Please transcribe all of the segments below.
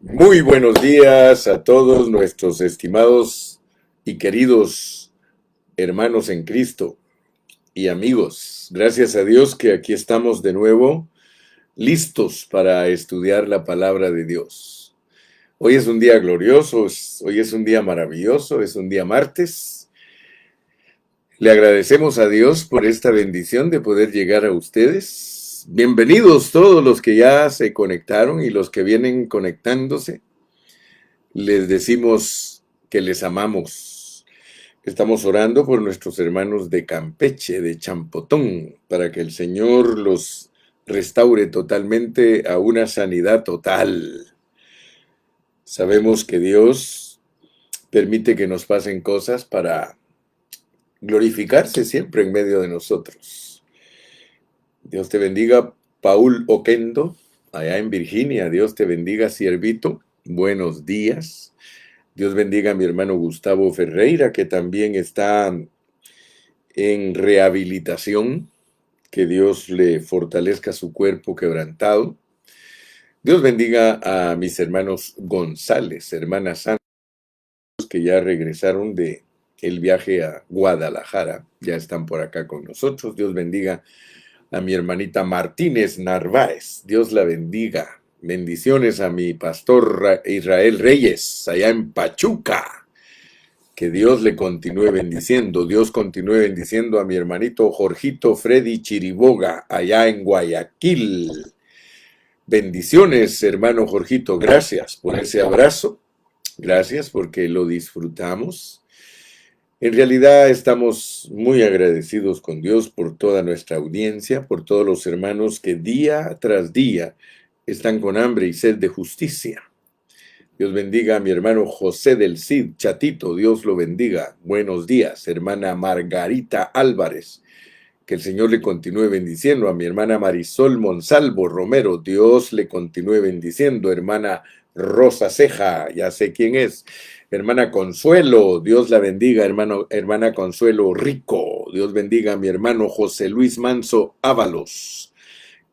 Muy buenos días a todos nuestros estimados y queridos hermanos en Cristo y amigos. Gracias a Dios que aquí estamos de nuevo listos para estudiar la palabra de Dios. Hoy es un día glorioso, hoy es un día maravilloso, es un día martes. Le agradecemos a Dios por esta bendición de poder llegar a ustedes. Bienvenidos todos los que ya se conectaron y los que vienen conectándose. Les decimos que les amamos. Estamos orando por nuestros hermanos de Campeche, de Champotón, para que el Señor los restaure totalmente a una sanidad total. Sabemos que Dios permite que nos pasen cosas para glorificarse siempre en medio de nosotros. Dios te bendiga, Paul Oquendo, allá en Virginia. Dios te bendiga, siervito. Buenos días. Dios bendiga a mi hermano Gustavo Ferreira, que también está en rehabilitación. Que Dios le fortalezca su cuerpo quebrantado. Dios bendiga a mis hermanos González, hermana Santos, que ya regresaron de el viaje a Guadalajara. Ya están por acá con nosotros. Dios bendiga a mi hermanita Martínez Narváez. Dios la bendiga. Bendiciones a mi pastor Israel Reyes, allá en Pachuca. Que Dios le continúe bendiciendo. Dios continúe bendiciendo a mi hermanito Jorgito Freddy Chiriboga, allá en Guayaquil. Bendiciones, hermano Jorgito. Gracias por ese abrazo. Gracias porque lo disfrutamos. En realidad estamos muy agradecidos con Dios por toda nuestra audiencia, por todos los hermanos que día tras día están con hambre y sed de justicia. Dios bendiga a mi hermano José del Cid, Chatito, Dios lo bendiga. Buenos días, hermana Margarita Álvarez. Que el Señor le continúe bendiciendo. A mi hermana Marisol Monsalvo Romero, Dios le continúe bendiciendo. Hermana Rosa Ceja, ya sé quién es. Hermana Consuelo, Dios la bendiga. Hermana Consuelo Rico, Dios bendiga a mi hermano José Luis Manso Ábalos.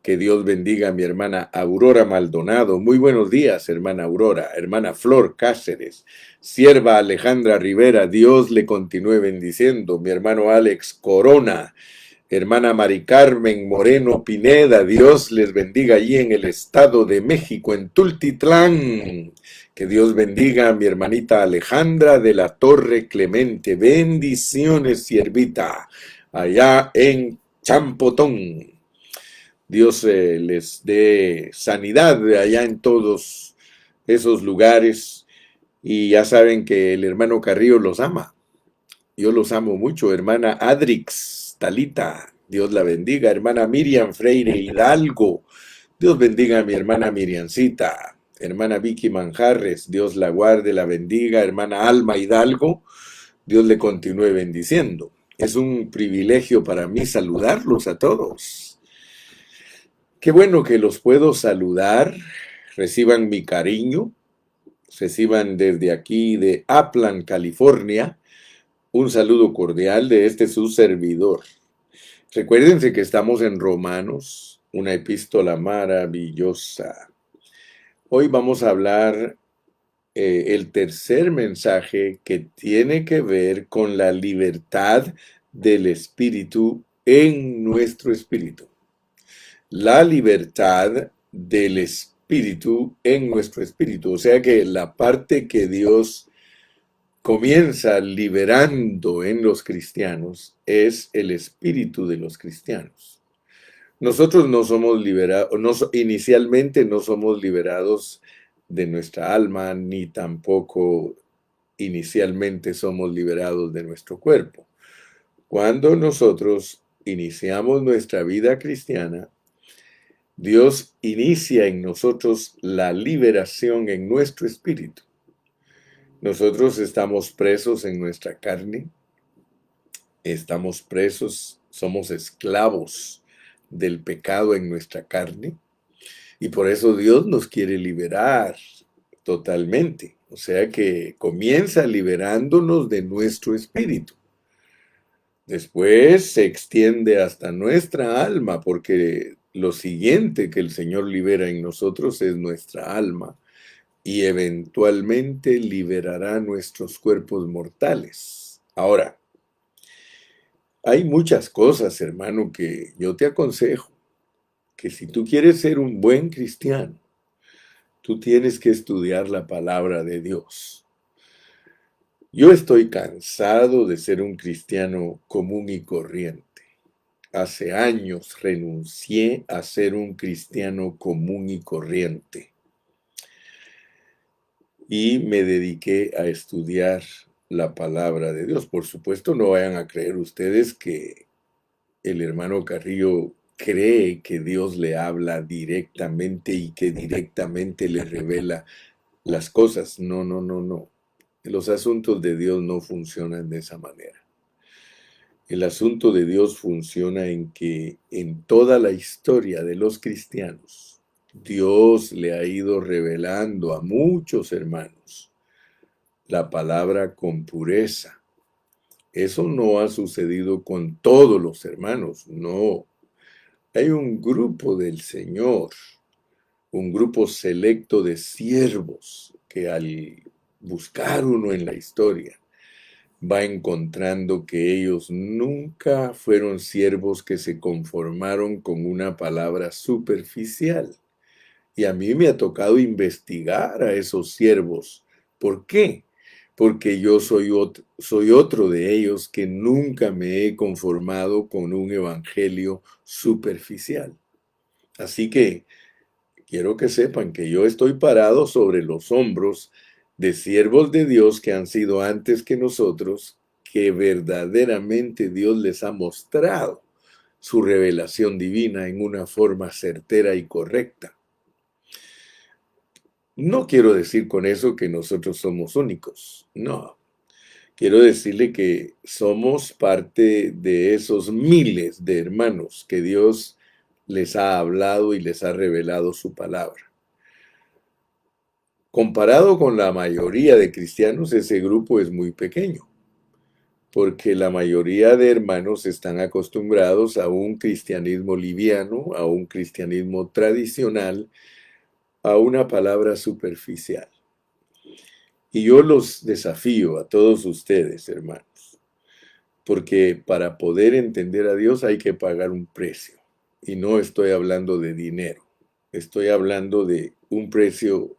Que Dios bendiga a mi hermana Aurora Maldonado. Muy buenos días, hermana Aurora. Hermana Flor Cáceres. Sierva Alejandra Rivera. Dios le continúe bendiciendo. Mi hermano Alex Corona. Hermana Mari Carmen Moreno Pineda. Dios les bendiga allí en el Estado de México, en Tultitlán. Que Dios bendiga a mi hermanita Alejandra de la Torre Clemente. Bendiciones, siervita, allá en Champotón. Dios les dé sanidad allá en todos esos lugares. Y ya saben que el hermano Carrillo los ama. Yo los amo mucho. Hermana Adrix, Talita, Dios la bendiga. Hermana Miriam Freire Hidalgo, Dios bendiga a mi hermana Miriancita. Hermana Vicky Manjarres, Dios la guarde, la bendiga. Hermana Alma Hidalgo, Dios le continúe bendiciendo. Es un privilegio para mí saludarlos a todos. Qué bueno que los puedo saludar, reciban mi cariño, reciban desde aquí de Upland, California, un saludo cordial de este su servidor. Recuérdense que estamos en Romanos, una epístola maravillosa. Hoy vamos a hablar el tercer mensaje que tiene que ver con la libertad del espíritu en nuestro espíritu. La libertad del espíritu en nuestro espíritu. O sea que la parte que Dios comienza liberando en los cristianos es el espíritu de los cristianos. Nosotros no somos liberados, inicialmente no somos liberados de nuestra alma, ni tampoco inicialmente somos liberados de nuestro cuerpo. Cuando nosotros iniciamos nuestra vida cristiana, Dios inicia en nosotros la liberación en nuestro espíritu. Nosotros estamos presos en nuestra carne, estamos presos, somos esclavos del pecado en nuestra carne, y por eso Dios nos quiere liberar totalmente. O sea que comienza liberándonos de nuestro espíritu. Después se extiende hasta nuestra alma, porque lo siguiente que el Señor libera en nosotros es nuestra alma. y eventualmente liberará nuestros cuerpos mortales. Ahora, hay muchas cosas, hermano, que yo te aconsejo, que si tú quieres ser un buen cristiano, tú tienes que estudiar la palabra de Dios. Yo estoy cansado de ser un cristiano común y corriente. Hace años renuncié a ser un cristiano común y corriente y me dediqué a estudiar la palabra de Dios. Por supuesto, no vayan a creer ustedes que el hermano Carrillo cree que Dios le habla directamente y que directamente le revela las cosas. No, no, no, no. Los asuntos de Dios no funcionan de esa manera. El asunto de Dios funciona en que en toda la historia de los cristianos, Dios le ha ido revelando a muchos hermanos la palabra con pureza. Eso no ha sucedido con todos los hermanos, no. Hay un grupo del Señor, un grupo selecto de siervos que al buscar uno en la historia, va encontrando que ellos nunca fueron siervos que se conformaron con una palabra superficial. Y a mí me ha tocado investigar a esos siervos. ¿Por qué? Porque yo soy otro de ellos que nunca me he conformado con un evangelio superficial. Así que quiero que sepan que yo estoy parado sobre los hombros de siervos de Dios que han sido antes que nosotros, que verdaderamente Dios les ha mostrado su revelación divina en una forma certera y correcta. No quiero decir con eso que nosotros somos únicos, no. Quiero decirle que somos parte de esos miles de hermanos que Dios les ha hablado y les ha revelado su palabra. Comparado con la mayoría de cristianos, ese grupo es muy pequeño, porque la mayoría de hermanos están acostumbrados a un cristianismo liviano, a un cristianismo tradicional, a una palabra superficial. Y yo los desafío a todos ustedes, hermanos, porque para poder entender a Dios hay que pagar un precio. Y no estoy hablando de dinero, estoy hablando de un precio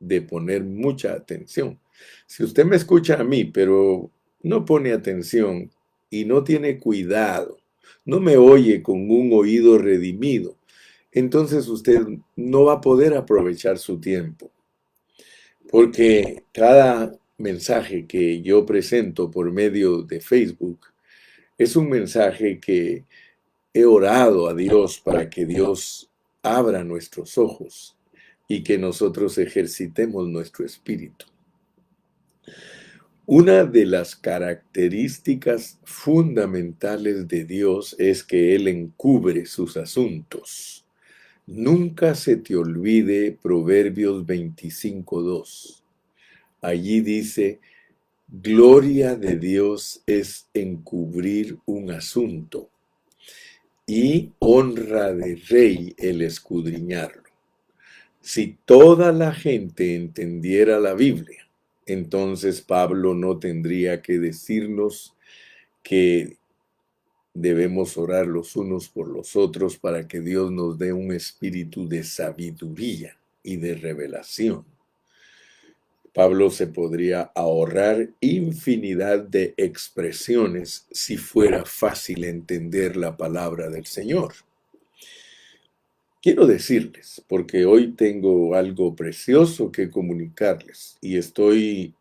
de poner mucha atención. Si usted me escucha a mí, pero no pone atención y no tiene cuidado, no me oye con un oído redimido, entonces usted no va a poder aprovechar su tiempo. Porque cada mensaje que yo presento por medio de Facebook es un mensaje que he orado a Dios para que Dios abra nuestros ojos y que nosotros ejercitemos nuestro espíritu. Una de las características fundamentales de Dios es que Él encubre sus asuntos. Nunca se te olvide Proverbios 25:2. Allí dice, gloria de Dios es encubrir un asunto y honra de rey el escudriñarlo. Si toda la gente entendiera la Biblia, entonces Pablo no tendría que decirnos que debemos orar los unos por los otros para que Dios nos dé un espíritu de sabiduría y de revelación. Pablo se podría ahorrar infinidad de expresiones si fuera fácil entender la palabra del Señor. Quiero decirles, porque hoy tengo algo precioso que comunicarles y estoy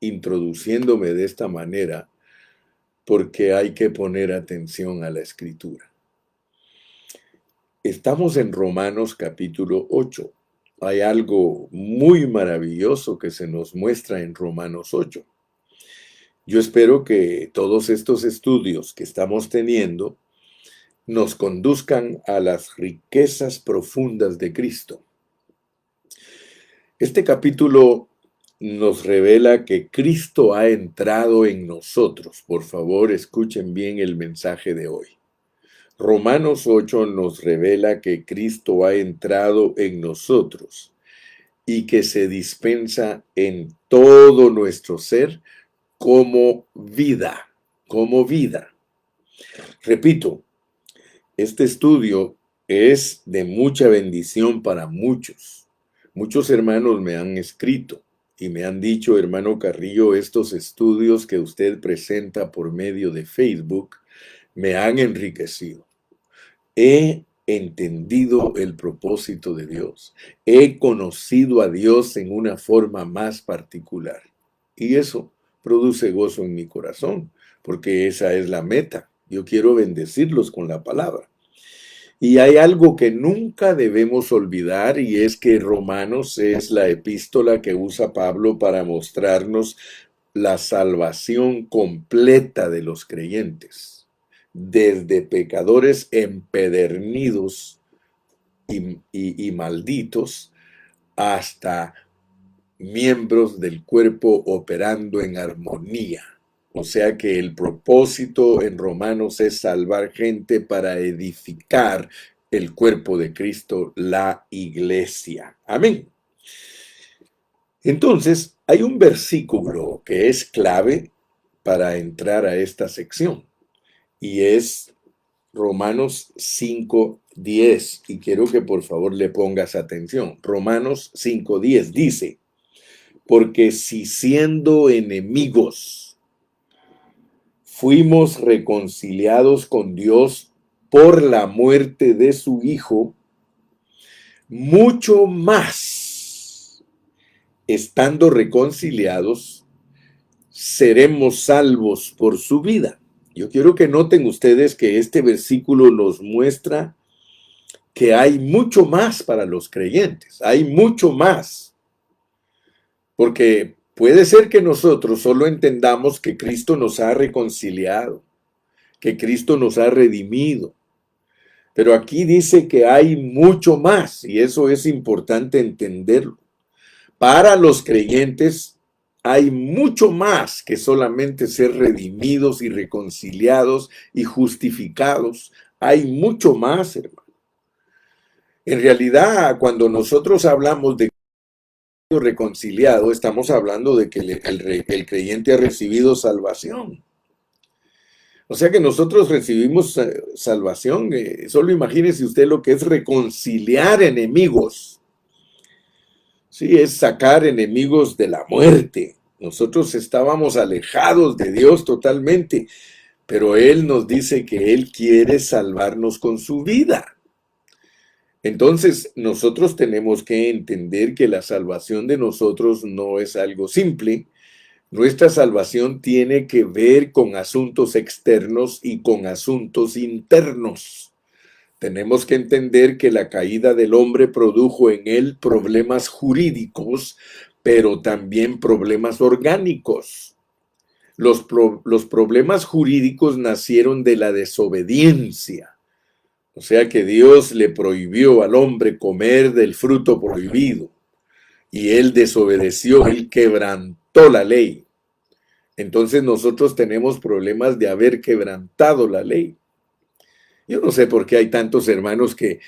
introduciéndome de esta manera porque hay que poner atención a la Escritura. Estamos en Romanos capítulo 8. Hay algo muy maravilloso que se nos muestra en Romanos 8. Yo espero que todos estos estudios que estamos teniendo nos conduzcan a las riquezas profundas de Cristo. Este capítulo nos revela que Cristo ha entrado en nosotros. Por favor, escuchen bien el mensaje de hoy. Romanos 8 nos revela que Cristo ha entrado en nosotros y que se dispensa en todo nuestro ser como vida, como vida. Repito, este estudio es de mucha bendición para muchos. Muchos hermanos me han escrito y me han dicho, hermano Carrillo, estos estudios que usted presenta por medio de Facebook me han enriquecido. He entendido el propósito de Dios. He conocido a Dios en una forma más particular. Y eso produce gozo en mi corazón, porque esa es la meta. Yo quiero bendecirlos con la palabra. Y hay algo que nunca debemos olvidar y es que Romanos es la epístola que usa Pablo para mostrarnos la salvación completa de los creyentes, desde pecadores empedernidos y malditos hasta miembros del cuerpo operando en armonía. O sea que el propósito en Romanos es salvar gente para edificar el cuerpo de Cristo, la iglesia. Amén. Entonces, hay un versículo que es clave para entrar a esta sección y es Romanos 5:10. Y quiero que por favor le pongas atención. Romanos 5:10 dice, porque si siendo enemigos fuimos reconciliados con Dios por la muerte de su Hijo, mucho más, estando reconciliados, seremos salvos por su vida. Yo quiero que noten ustedes que este versículo nos muestra que hay mucho más para los creyentes, hay mucho más. Porque puede ser que nosotros solo entendamos que Cristo nos ha reconciliado, que Cristo nos ha redimido. Pero aquí dice que hay mucho más y eso es importante entenderlo. Para los creyentes hay mucho más que solamente ser redimidos y reconciliados y justificados. Hay mucho más, hermano. En realidad, cuando nosotros hablamos de reconciliado, estamos hablando de que el creyente ha recibido salvación. O sea que nosotros recibimos salvación. Solo imagínese usted lo que es reconciliar enemigos. Sí, es sacar enemigos de la muerte. Nosotros estábamos alejados de Dios totalmente, pero Él nos dice que Él quiere salvarnos con su vida. Entonces, nosotros tenemos que entender que la salvación de nosotros no es algo simple. Nuestra salvación tiene que ver con asuntos externos y con asuntos internos. Tenemos que entender que la caída del hombre produjo en él problemas jurídicos, pero también problemas orgánicos. Los problemas jurídicos nacieron de la desobediencia. O sea que Dios le prohibió al hombre comer del fruto prohibido y él desobedeció, él quebrantó la ley. Entonces nosotros tenemos problemas de haber quebrantado la ley. Yo no sé por qué hay tantos hermanos que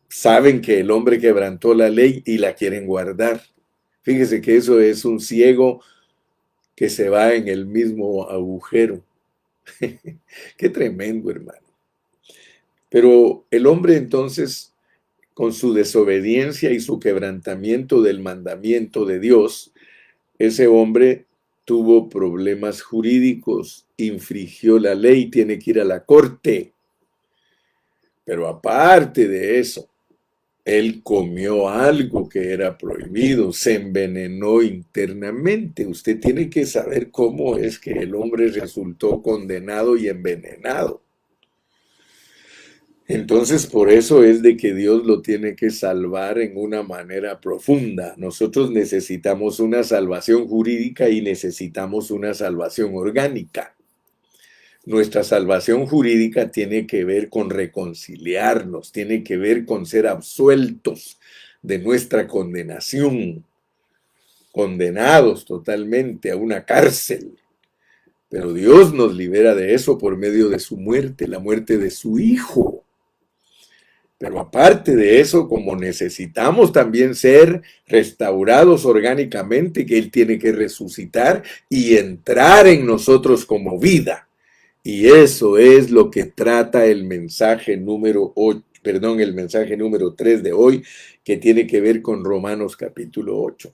saben que el hombre quebrantó la ley y la quieren guardar. Fíjese que eso es un ciego que se va en el mismo agujero. Qué tremendo, hermano. Pero el hombre entonces, con su desobediencia y su quebrantamiento del mandamiento de Dios, ese hombre tuvo problemas jurídicos, infringió la ley, tiene que ir a la corte. Pero aparte de eso, él comió algo que era prohibido, se envenenó internamente. Usted tiene que saber cómo es que el hombre resultó condenado y envenenado. Entonces, por eso es de que Dios lo tiene que salvar en una manera profunda. Nosotros necesitamos una salvación jurídica y necesitamos una salvación orgánica. Nuestra salvación jurídica tiene que ver con reconciliarnos, tiene que ver con ser absueltos de nuestra condenación, condenados totalmente a una cárcel. Pero Dios nos libera de eso por medio de su muerte, la muerte de su Hijo. Pero aparte de eso, como necesitamos también ser restaurados orgánicamente, que Él tiene que resucitar y entrar en nosotros como vida. Y eso es lo que trata el mensaje número 8, perdón, el mensaje número 3 de hoy, que tiene que ver con Romanos capítulo 8.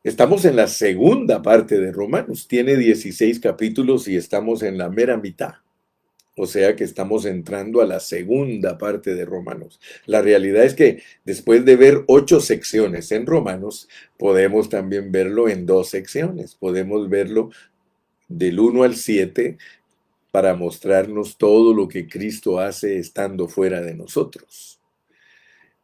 Estamos en la segunda parte de Romanos. Tiene 16 capítulos y estamos en la mera mitad. O sea que estamos entrando a la segunda parte de Romanos. La realidad es que después de ver 8 secciones en Romanos, podemos también verlo en 2 secciones. Podemos verlo del 1 al 7 para mostrarnos todo lo que Cristo hace estando fuera de nosotros,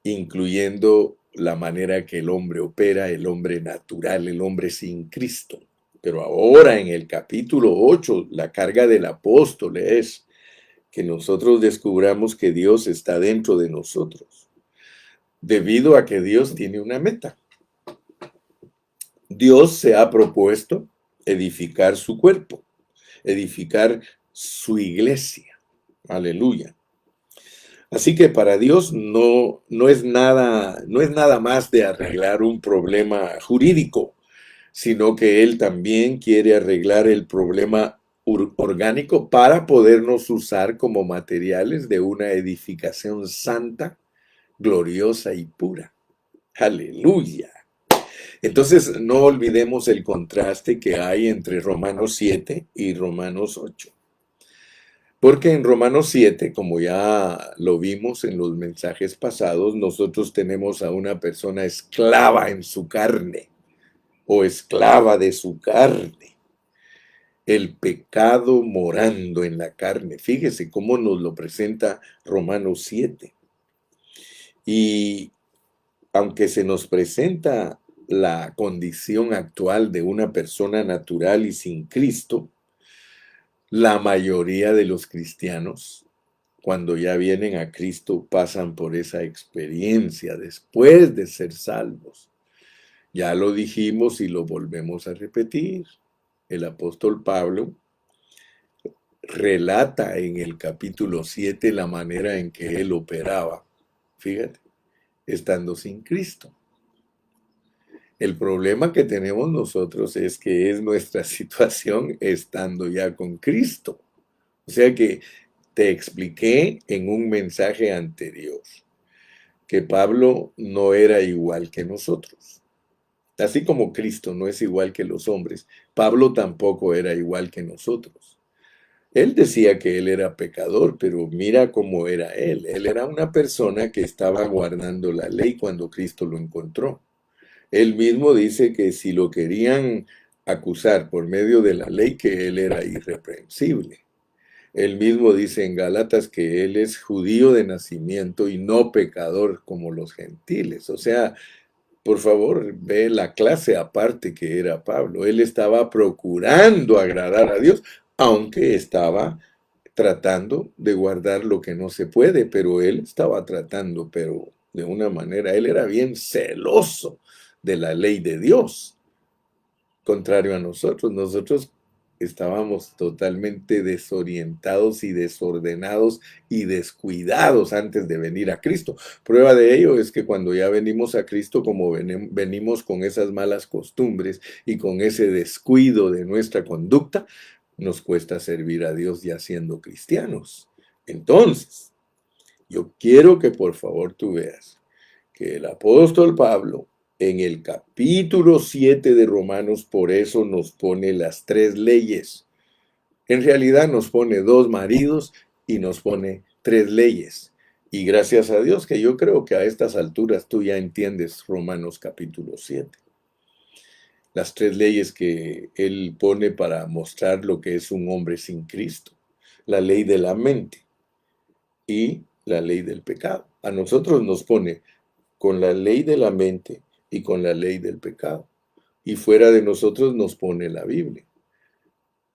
incluyendo la manera que el hombre opera, el hombre natural, el hombre sin Cristo. Pero ahora en el capítulo 8, la carga del apóstol es que nosotros descubramos que Dios está dentro de nosotros, debido a que Dios tiene una meta. Dios se ha propuesto edificar su cuerpo, edificar su iglesia. Aleluya. Así que para Dios no es nada más de arreglar un problema jurídico, sino que Él también quiere arreglar el problema orgánico para podernos usar como materiales de una edificación santa, gloriosa y pura. Aleluya. Entonces no olvidemos el contraste que hay entre Romanos 7 y Romanos 8. Porque en Romanos 7, como ya lo vimos en los mensajes pasados, nosotros tenemos a una persona esclava en su carne o esclava de su carne. El pecado morando en la carne. Fíjese cómo nos lo presenta Romanos 7. Y aunque se nos presenta la condición actual de una persona natural y sin Cristo, la mayoría de los cristianos, cuando ya vienen a Cristo, pasan por esa experiencia después de ser salvos. Ya lo dijimos y lo volvemos a repetir. El apóstol Pablo relata en el capítulo 7 la manera en que él operaba, fíjate, estando sin Cristo. El problema que tenemos nosotros es que es nuestra situación estando ya con Cristo. O sea que te expliqué en un mensaje anterior que Pablo no era igual que nosotros. Así como Cristo no es igual que los hombres, Pablo tampoco era igual que nosotros. Él decía que él era pecador, pero mira cómo era él. Él era una persona que estaba guardando la ley cuando Cristo lo encontró. Él mismo dice que si lo querían acusar por medio de la ley, que él era irreprensible. Él mismo dice en Gálatas que él es judío de nacimiento y no pecador como los gentiles. O sea, por favor, ve la clase aparte que era Pablo. Él estaba procurando agradar a Dios, aunque estaba tratando de guardar lo que no se puede, pero él estaba tratando, pero de una manera, él era bien celoso de la ley de Dios, contrario a nosotros. Nosotros estábamos totalmente desorientados y desordenados y descuidados antes de venir a Cristo. Prueba de ello es que cuando ya venimos a Cristo, como venimos con esas malas costumbres y con ese descuido de nuestra conducta, nos cuesta servir a Dios ya siendo cristianos. Entonces, yo quiero que por favor tú veas que el apóstol Pablo en el capítulo 7 de Romanos por eso nos pone las 3 leyes. En realidad nos pone 2 maridos y nos pone 3 leyes. Y gracias a Dios que yo creo que a estas alturas tú ya entiendes Romanos capítulo 7. Las 3 leyes que él pone para mostrar lo que es un hombre sin Cristo. La ley de la mente y la ley del pecado. A nosotros nos pone con la ley de la mente y con la ley del pecado. Y fuera de nosotros nos pone la Biblia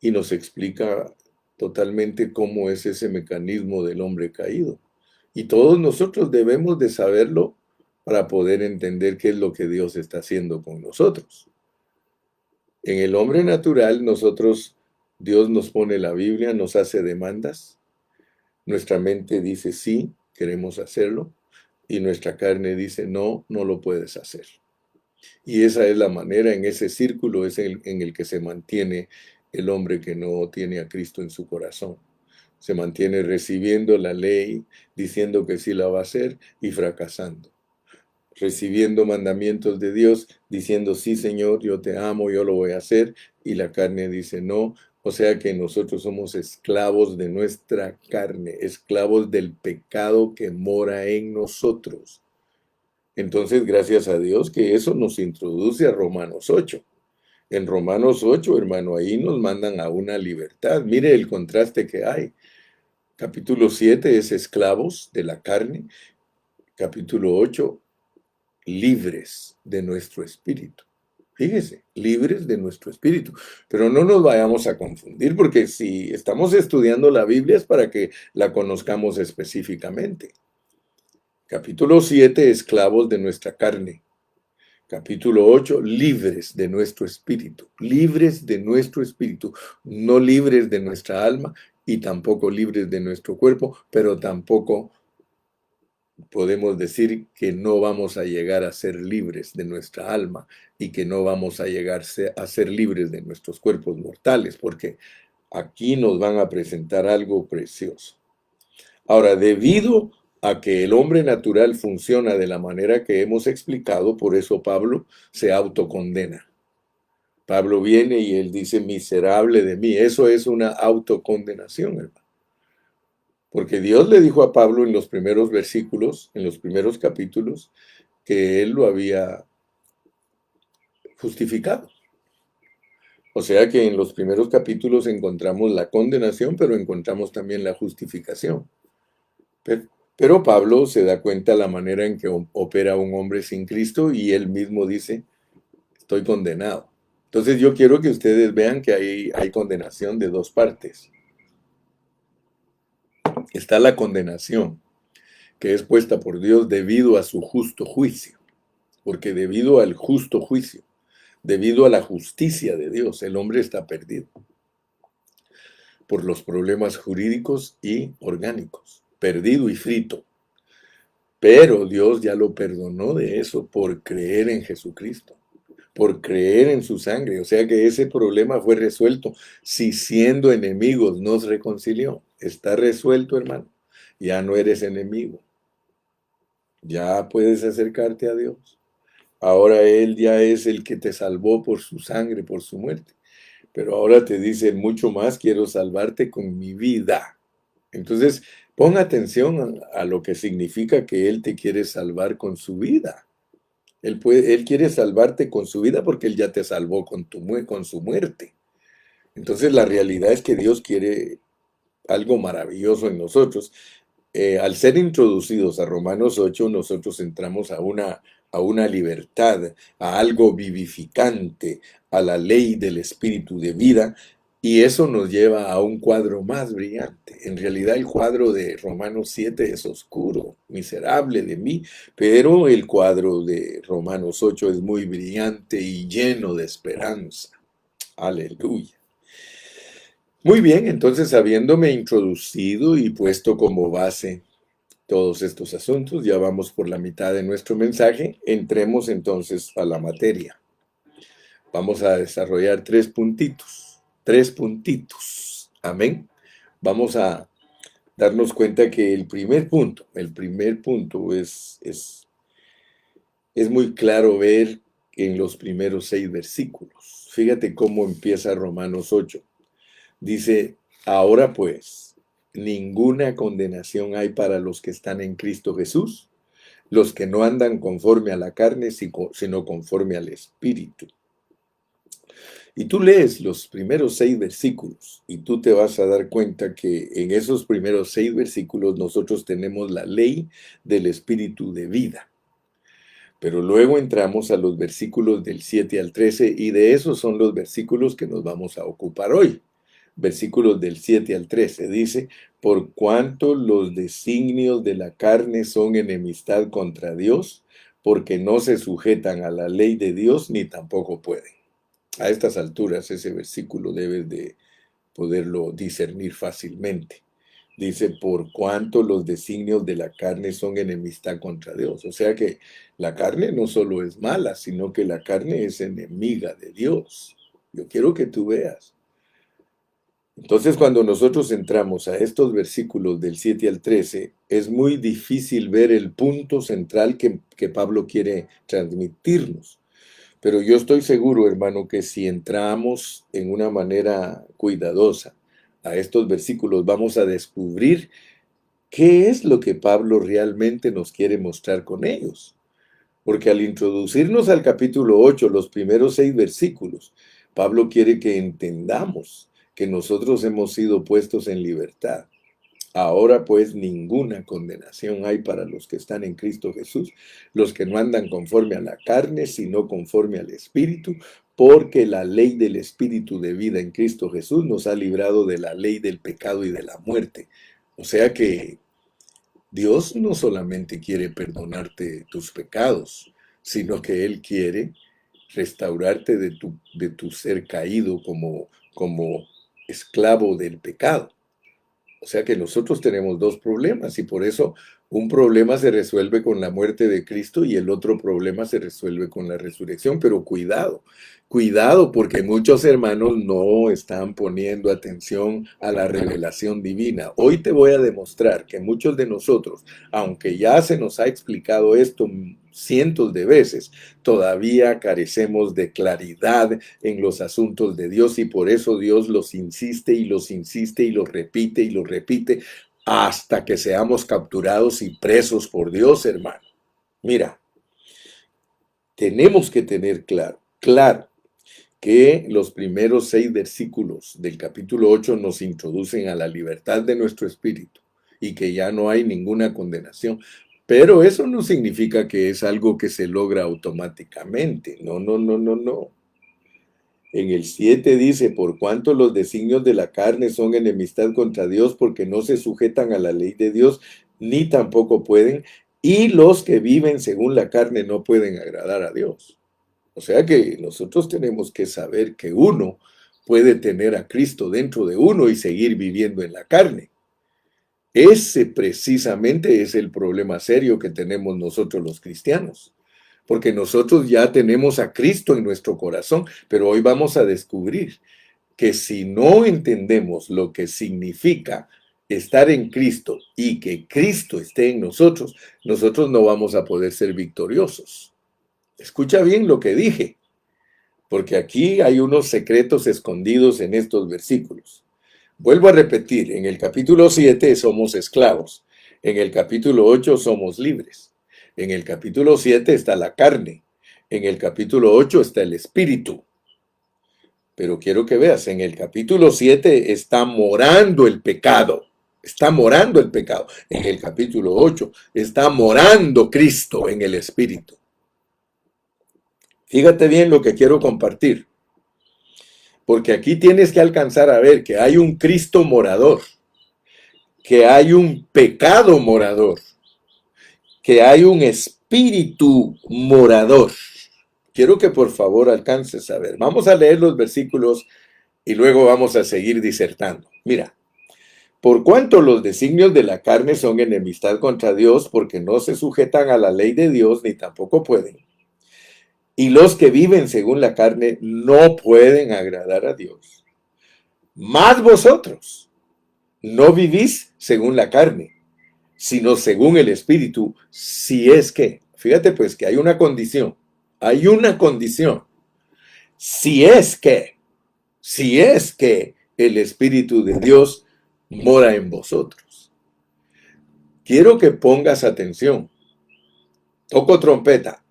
y nos explica totalmente cómo es ese mecanismo del hombre caído. Y todos nosotros debemos de saberlo para poder entender qué es lo que Dios está haciendo con nosotros. En el hombre natural, Dios nos pone la Biblia, nos hace demandas, Nuestra mente dice sí, queremos hacerlo, y nuestra carne dice no, no lo puedes hacer. Y esa es la manera, en ese círculo es en el que se mantiene el hombre que no tiene a Cristo en su corazón. Se mantiene recibiendo la ley, diciendo que sí la va a hacer y fracasando. Recibiendo mandamientos de Dios, diciendo sí, Señor, yo te amo, yo lo voy a hacer, y la carne dice no. O sea que nosotros somos esclavos de nuestra carne, esclavos del pecado que mora en nosotros. Entonces, gracias a Dios que eso nos introduce a Romanos 8. En Romanos 8, hermano, ahí nos mandan a una libertad. Mire el contraste que hay. Capítulo 7 es esclavos de la carne. Capítulo 8, libres de nuestro espíritu. Fíjese, libres de nuestro espíritu. Pero no nos vayamos a confundir, porque si estamos estudiando la Biblia es para que la conozcamos específicamente. Capítulo 7, esclavos de nuestra carne. Capítulo 8, libres de nuestro espíritu, no libres de nuestra alma y tampoco libres de nuestro cuerpo, pero tampoco podemos decir que no vamos a llegar a ser libres de nuestra alma y que no vamos a llegar a ser libres de nuestros cuerpos mortales, porque aquí nos van a presentar algo precioso. Ahora, debido a que el hombre natural funciona de la manera que hemos explicado, por eso Pablo se autocondena. Pablo viene y él dice, miserable de mí. Eso es una autocondenación, hermano. Porque Dios le dijo a Pablo en los primeros versículos, en los primeros capítulos, que él lo había justificado. O sea que en los primeros capítulos encontramos la condenación, pero encontramos también la justificación. Pero Pablo se da cuenta de la manera en que opera un hombre sin Cristo y él mismo dice, estoy condenado. Entonces yo quiero que ustedes vean que hay condenación de dos partes. Está la condenación que es puesta por Dios debido a su justo juicio, porque debido al justo juicio, debido a la justicia de Dios, el hombre está perdido por los problemas jurídicos y orgánicos, perdido y frito. Pero Dios ya lo perdonó de eso por creer en Jesucristo, por creer en su sangre. O sea que ese problema fue resuelto. Si siendo enemigos nos reconcilió, está resuelto, hermano. Ya no eres enemigo. Ya puedes acercarte a Dios. Ahora Él ya es el que te salvó por su sangre, por su muerte. Pero ahora te dice, mucho más quiero salvarte con mi vida. Entonces, pon atención a lo que significa que Él te quiere salvar con su vida. Él quiere salvarte con su vida porque Él ya te salvó con su muerte. Entonces, la realidad es que Dios quiere algo maravilloso en nosotros. Al ser introducidos a Romanos 8, nosotros entramos a una libertad, a algo vivificante, a la ley del espíritu de vida, y eso nos lleva a un cuadro más brillante. En realidad el cuadro de Romanos 7 es oscuro, miserable de mí, pero el cuadro de Romanos 8 es muy brillante y lleno de esperanza. Aleluya. Muy bien, entonces habiéndome introducido y puesto como base todos estos asuntos, ya vamos por la mitad de nuestro mensaje, entremos entonces a la materia. Vamos a desarrollar tres puntitos, amén. Vamos a darnos cuenta que el primer punto es muy claro ver en los primeros 6 versículos. Fíjate cómo empieza Romanos 8. Dice, ahora pues, ninguna condenación hay para los que están en Cristo Jesús, los que no andan conforme a la carne, sino conforme al Espíritu. Y tú lees los primeros 6 versículos y tú te vas a dar cuenta que en esos primeros 6 versículos nosotros tenemos la ley del Espíritu de vida. Pero luego entramos a los versículos del 7 al 13 y de esos son los versículos que nos vamos a ocupar hoy. Versículos del 7 al 13 dice, por cuanto los designios de la carne son enemistad contra Dios, porque no se sujetan a la ley de Dios ni tampoco pueden. A estas alturas ese versículo debes de poderlo discernir fácilmente. Dice, por cuanto los designios de la carne son enemistad contra Dios. O sea que la carne no solo es mala, sino que la carne es enemiga de Dios. Yo quiero que tú veas. Entonces, cuando nosotros entramos a estos versículos del 7 al 13, es muy difícil ver el punto central que Pablo quiere transmitirnos. Pero yo estoy seguro, hermano, que si entramos en una manera cuidadosa a estos versículos, vamos a descubrir qué es lo que Pablo realmente nos quiere mostrar con ellos. Porque al introducirnos al capítulo 8, los primeros 6 versículos, Pablo quiere que entendamos que nosotros hemos sido puestos en libertad. Ahora pues ninguna condenación hay para los que están en Cristo Jesús, los que no andan conforme a la carne, sino conforme al Espíritu, porque la ley del Espíritu de vida en Cristo Jesús nos ha librado de la ley del pecado y de la muerte. O sea que Dios no solamente quiere perdonarte tus pecados, sino que Él quiere restaurarte de tu ser caído como esclavo del pecado. O sea que nosotros tenemos dos problemas y por eso un problema se resuelve con la muerte de Cristo y el otro problema se resuelve con la resurrección. Pero cuidado, cuidado porque muchos hermanos no están poniendo atención a la revelación divina. Hoy te voy a demostrar que muchos de nosotros, aunque ya se nos ha explicado esto cientos de veces, todavía carecemos de claridad en los asuntos de Dios y por eso Dios los insiste y los insiste y los repite hasta que seamos capturados y presos por Dios, hermano. Mira, tenemos que tener claro, que los primeros 6 versículos del capítulo 8 nos introducen a la libertad de nuestro espíritu y que ya no hay ninguna condenación. Pero eso no significa que es algo que se logra automáticamente. No, no, no, no, no. En el 7 dice, por cuanto los designios de la carne son enemistad contra Dios, porque no se sujetan a la ley de Dios, ni tampoco pueden, y los que viven según la carne no pueden agradar a Dios. O sea que nosotros tenemos que saber que uno puede tener a Cristo dentro de uno y seguir viviendo en la carne. Ese precisamente es el problema serio que tenemos nosotros los cristianos, porque nosotros ya tenemos a Cristo en nuestro corazón, pero hoy vamos a descubrir que si no entendemos lo que significa estar en Cristo y que Cristo esté en nosotros, nosotros no vamos a poder ser victoriosos. Escucha bien lo que dije, porque aquí hay unos secretos escondidos en estos versículos. Vuelvo a repetir, en el capítulo 7 somos esclavos, en el capítulo 8 somos libres, en el capítulo 7 está la carne, en el capítulo 8 está el espíritu. Pero quiero que veas, en el capítulo 7 está morando el pecado, está morando el pecado. En el capítulo 8 está morando Cristo en el espíritu. Fíjate bien lo que quiero compartir. Porque aquí tienes que alcanzar a ver que hay un Cristo morador, que hay un pecado morador, que hay un espíritu morador. Quiero que por favor alcances a ver. Vamos a leer los versículos y luego vamos a seguir disertando. Mira, por cuanto los designios de la carne son enemistad contra Dios, porque no se sujetan a la ley de Dios, ni tampoco pueden. Y los que viven según la carne no pueden agradar a Dios. Mas vosotros no vivís según la carne, sino según el Espíritu, si es que, fíjate pues que hay una condición, si es que el Espíritu de Dios mora en vosotros. Quiero que pongas atención. Toco trompeta.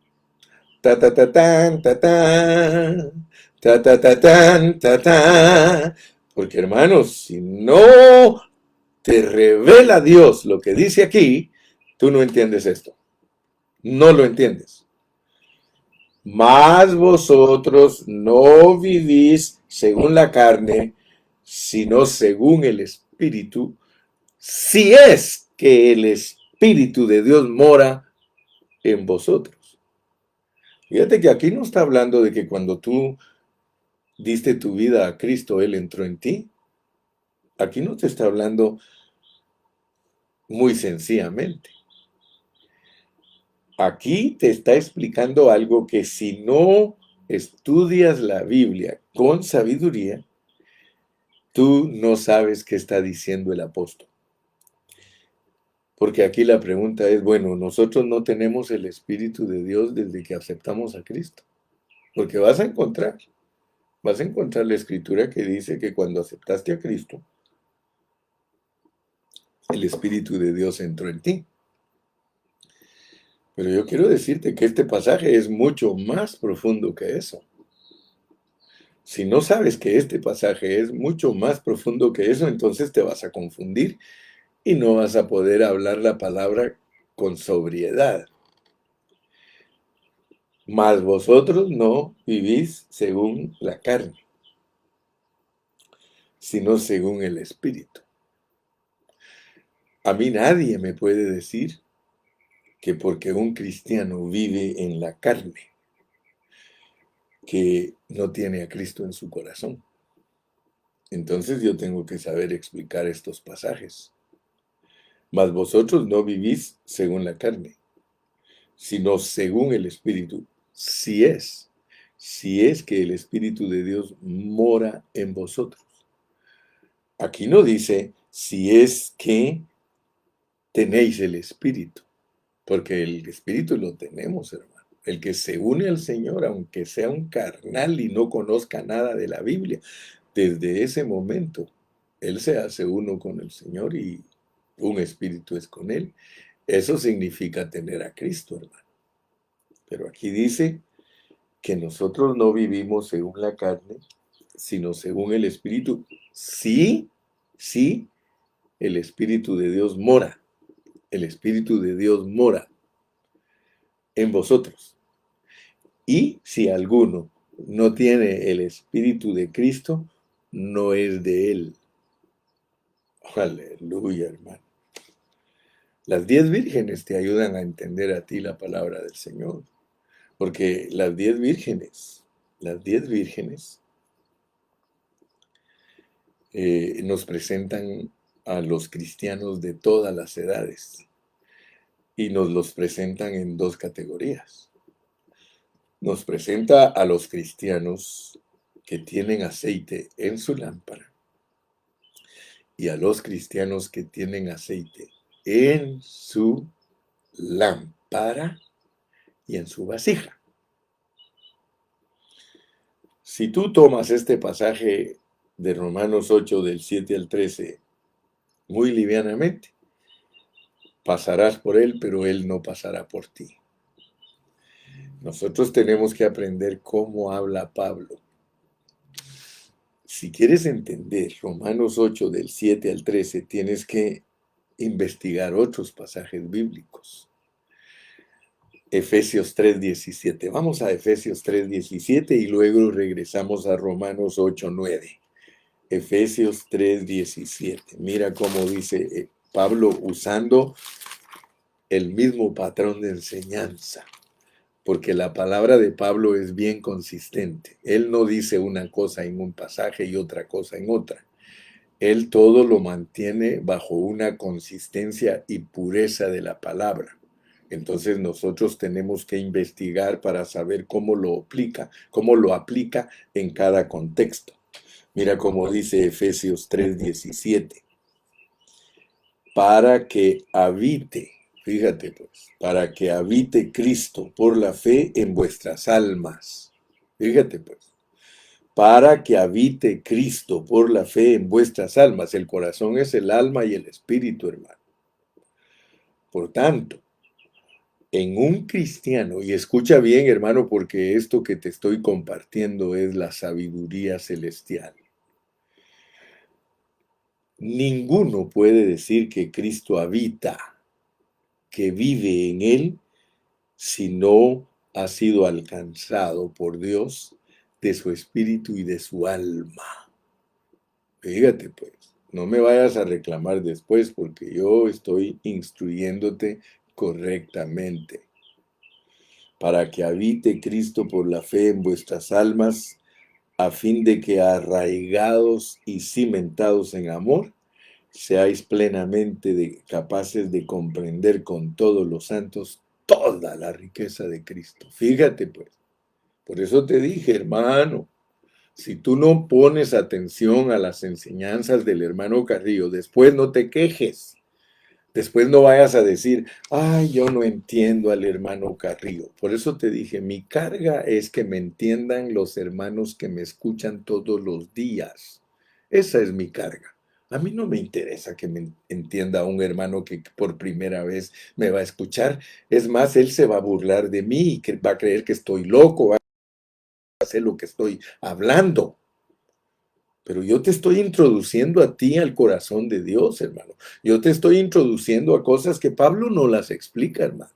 Ta ta ta tan ta ta ta ta ta tan ta ta. Porque hermanos, si no te revela Dios lo que dice aquí, tú no entiendes esto. No lo entiendes. Mas vosotros no vivís según la carne, sino según el Espíritu, si es que el Espíritu de Dios mora en vosotros. Fíjate que aquí no está hablando de que cuando tú diste tu vida a Cristo, Él entró en ti. Aquí no te está hablando muy sencillamente. Aquí te está explicando algo que si no estudias la Biblia con sabiduría, tú no sabes qué está diciendo el apóstol. Porque aquí la pregunta es, bueno, nosotros no tenemos el Espíritu de Dios desde que aceptamos a Cristo. Porque vas a encontrar la escritura que dice que cuando aceptaste a Cristo, el Espíritu de Dios entró en ti. Pero yo quiero decirte que este pasaje es mucho más profundo que eso. Si no sabes que este pasaje es mucho más profundo que eso, entonces te vas a confundir y no vas a poder hablar la palabra con sobriedad. Mas vosotros no vivís según la carne, sino según el Espíritu. A mí nadie me puede decir que porque un cristiano vive en la carne, que no tiene a Cristo en su corazón. Entonces yo tengo que saber explicar estos pasajes. Mas vosotros no vivís según la carne, sino según el Espíritu. Si es que el Espíritu de Dios mora en vosotros. Aquí no dice si es que tenéis el Espíritu, porque el Espíritu lo tenemos, hermano. El que se une al Señor, aunque sea un carnal y no conozca nada de la Biblia, desde ese momento, él se hace uno con el Señor y un espíritu es con él. Eso significa tener a Cristo, hermano. Pero aquí dice que nosotros no vivimos según la carne, sino según el Espíritu. Sí, sí, el Espíritu de Dios mora. El Espíritu de Dios mora en vosotros. Y si alguno no tiene el Espíritu de Cristo, no es de él. Aleluya, hermano. Las 10 vírgenes te ayudan a entender a ti la palabra del Señor. Porque las 10 vírgenes nos presentan a los cristianos de todas las edades y nos los presentan en dos categorías. Nos presenta a los cristianos que tienen aceite en su lámpara y a los cristianos que tienen aceite en su lámpara y en su vasija. Si tú tomas este pasaje de Romanos 8 del 7 al 13 muy livianamente, pasarás por él, pero él no pasará por ti. Nosotros tenemos que aprender cómo habla Pablo. Si quieres entender Romanos 8 del 7 al 13, tienes que investigar otros pasajes bíblicos. Efesios 3:17. Vamos a Efesios 3:17 y luego regresamos a Romanos 8:9. Efesios 3:17. Mira cómo dice Pablo usando el mismo patrón de enseñanza, porque la palabra de Pablo es bien consistente. Él no dice una cosa en un pasaje y otra cosa en otra. Él todo lo mantiene bajo una consistencia y pureza de la palabra. Entonces nosotros tenemos que investigar para saber cómo lo aplica en cada contexto. Mira cómo dice Efesios 3:17. Para que habite, fíjate pues, para que habite Cristo por la fe en vuestras almas. Fíjate pues, para que habite Cristo por la fe en vuestras almas. El corazón es el alma y el espíritu, hermano. Por tanto, en un cristiano, y escucha bien, hermano, porque esto que te estoy compartiendo es la sabiduría celestial. Ninguno puede decir que Cristo habita, que vive en él, si no ha sido alcanzado por Dios de su espíritu y de su alma. Fíjate pues, no me vayas a reclamar después porque yo estoy instruyéndote correctamente. Para que habite Cristo por la fe en vuestras almas, a fin de que arraigados y cimentados en amor, seáis plenamente capaces de comprender con todos los santos toda la riqueza de Cristo. Fíjate pues, por eso te dije, hermano, si tú no pones atención a las enseñanzas del hermano Carrillo, después no te quejes. Después no vayas a decir, ay, yo no entiendo al hermano Carrillo. Por eso te dije, mi carga es que me entiendan los hermanos que me escuchan todos los días. Esa es mi carga. A mí no me interesa que me entienda un hermano que por primera vez me va a escuchar. Es más, él se va a burlar de mí y que va a creer que estoy loco, va a hacer lo que estoy hablando. Pero yo te estoy introduciendo a ti al corazón de Dios, hermano. Yo te estoy introduciendo a cosas que Pablo no las explica, hermano.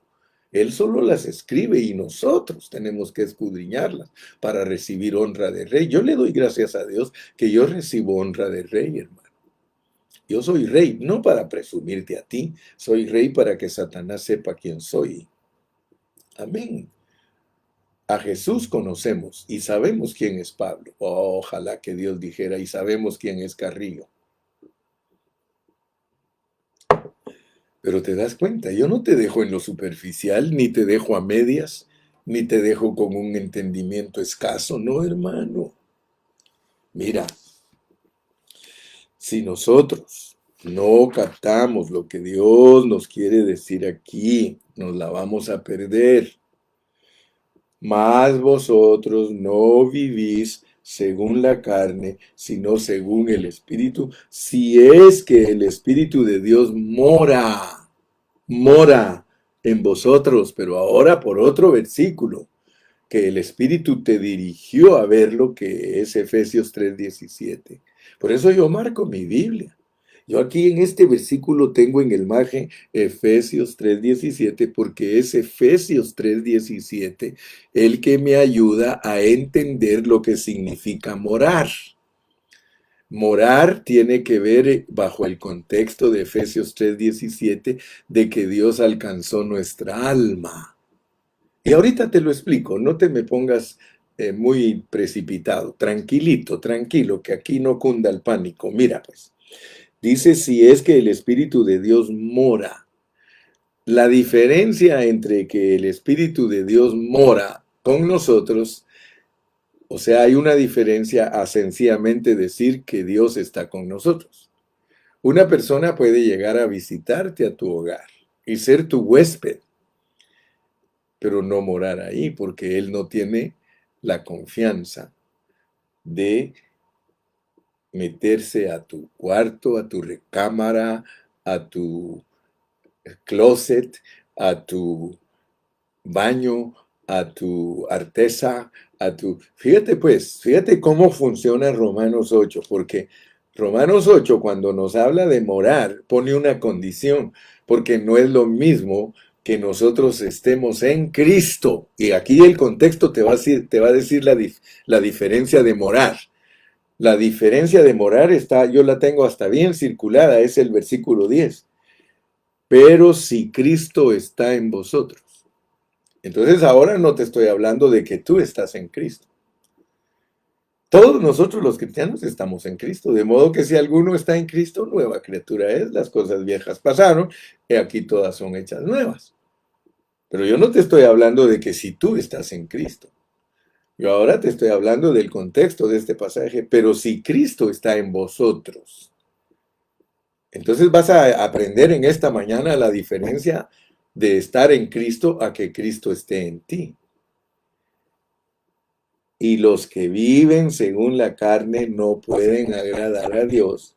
Él solo las escribe y nosotros tenemos que escudriñarlas para recibir honra de rey. Yo le doy gracias a Dios que yo recibo honra de rey, hermano. Yo soy rey, no para presumirte a ti, soy rey para que Satanás sepa quién soy. Amén. A Jesús conocemos y sabemos quién es Pablo. Oh, ojalá que Dios dijera y sabemos quién es Carrillo. Pero te das cuenta, yo no te dejo en lo superficial, ni te dejo a medias, ni te dejo con un entendimiento escaso, no, hermano. Mira, si nosotros no captamos lo que Dios nos quiere decir aquí, nos la vamos a perder. Mas vosotros no vivís según la carne, sino según el Espíritu, si es que el Espíritu de Dios mora en vosotros. Pero ahora por otro versículo, que el Espíritu te dirigió a ver lo que es Efesios 3:17. Por eso yo marco mi Biblia. Yo aquí en este versículo tengo en el margen Efesios 3:17 porque es Efesios 3:17 el que me ayuda a entender lo que significa morar. Morar tiene que ver bajo el contexto de Efesios 3:17 de que Dios alcanzó nuestra alma. Y ahorita te lo explico, no te me pongas muy precipitado, tranquilito, tranquilo, que aquí no cunda el pánico. Mira pues, dice si es que el Espíritu de Dios mora. La diferencia entre que el Espíritu de Dios mora con nosotros, o sea, hay una diferencia a sencillamente decir que Dios está con nosotros. Una persona puede llegar a visitarte a tu hogar y ser tu huésped, pero no morar ahí porque él no tiene la confianza de meterse a tu cuarto, a tu recámara, a tu closet, a tu baño, a tu artesa, a tu... Fíjate pues, fíjate cómo funciona Romanos 8, porque Romanos 8 cuando nos habla de morar pone una condición, porque no es lo mismo que nosotros estemos en Cristo. Y aquí el contexto te va a decir la diferencia de morar. La diferencia de morar está, yo la tengo hasta bien circulada, es el versículo 10. Pero si Cristo está en vosotros. Entonces ahora no te estoy hablando de que tú estás en Cristo. Todos nosotros los cristianos estamos en Cristo, de modo que si alguno está en Cristo, nueva criatura es, las cosas viejas pasaron, y aquí todas son hechas nuevas. Pero yo no te estoy hablando de que si tú estás en Cristo. Yo ahora te estoy hablando del contexto de este pasaje, pero si Cristo está en vosotros. Entonces vas a aprender en esta mañana la diferencia de estar en Cristo a que Cristo esté en ti. Y los que viven según la carne no pueden agradar a Dios,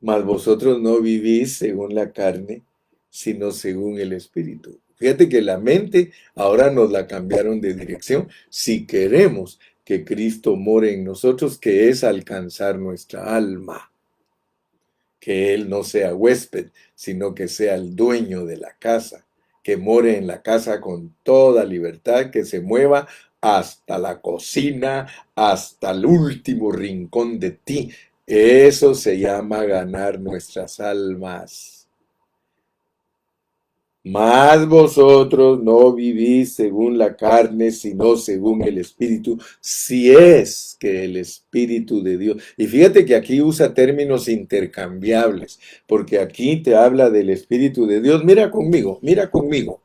mas vosotros no vivís según la carne, sino según el Espíritu. Fíjate que la mente ahora nos la cambiaron de dirección. Si queremos que Cristo more en nosotros, que es alcanzar nuestra alma. Que Él no sea huésped, sino que sea el dueño de la casa, que more en la casa con toda libertad, que se mueva hasta la cocina, hasta el último rincón de ti. Eso se llama ganar nuestras almas. Mas vosotros no vivís según la carne, sino según el Espíritu, si es que el Espíritu de Dios. Y fíjate que aquí usa términos intercambiables, porque aquí te habla del Espíritu de Dios. Mira conmigo, mira conmigo.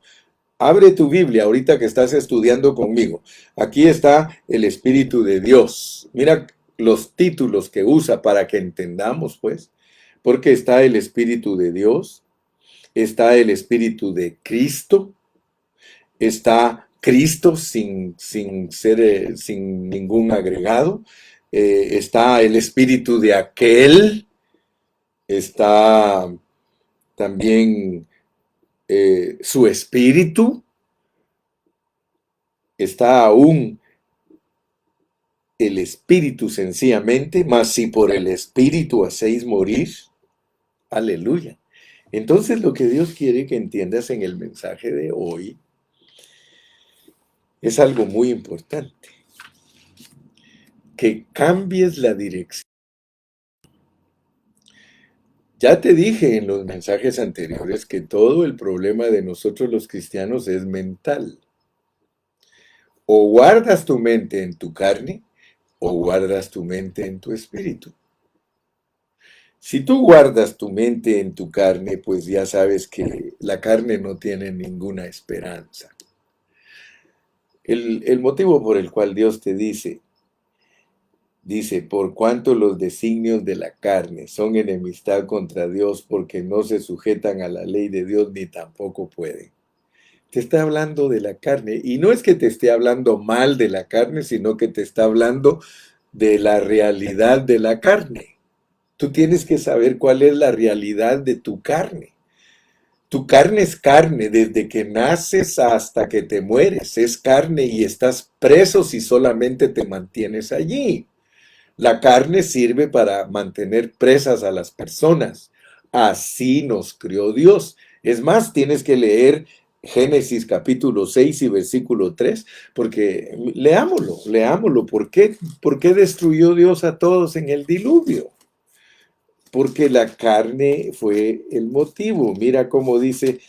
Abre tu Biblia ahorita que estás estudiando conmigo. Aquí está el Espíritu de Dios. Mira los títulos que usa para que entendamos, pues, porque está el Espíritu de Dios, está el Espíritu de Cristo, está Cristo sin ningún agregado, está el Espíritu de aquel, está también su Espíritu, está aún el Espíritu sencillamente, mas si por el Espíritu hacéis morir, aleluya. Entonces lo que Dios quiere que entiendas en el mensaje de hoy es algo muy importante, que cambies la dirección. Ya te dije en los mensajes anteriores que todo el problema de nosotros los cristianos es mental. O guardas tu mente en tu carne o guardas tu mente en tu espíritu. Si tú guardas tu mente en tu carne, pues ya sabes que la carne no tiene ninguna esperanza. El motivo por el cual Dios te dice, por cuanto los designios de la carne son enemistad contra Dios porque no se sujetan a la ley de Dios ni tampoco pueden. Te está hablando de la carne y no es que te esté hablando mal de la carne, sino que te está hablando de la realidad de la carne. Tú tienes que saber cuál es la realidad de tu carne. Tu carne es carne desde que naces hasta que te mueres. Es carne y estás preso si solamente te mantienes allí. La carne sirve para mantener presas a las personas. Así nos crió Dios. Es más, tienes que leer Génesis capítulo 6 y versículo 3, porque leámoslo, leámoslo. ¿Por qué destruyó Dios a todos en el diluvio? Porque la carne fue el motivo. Mira cómo dice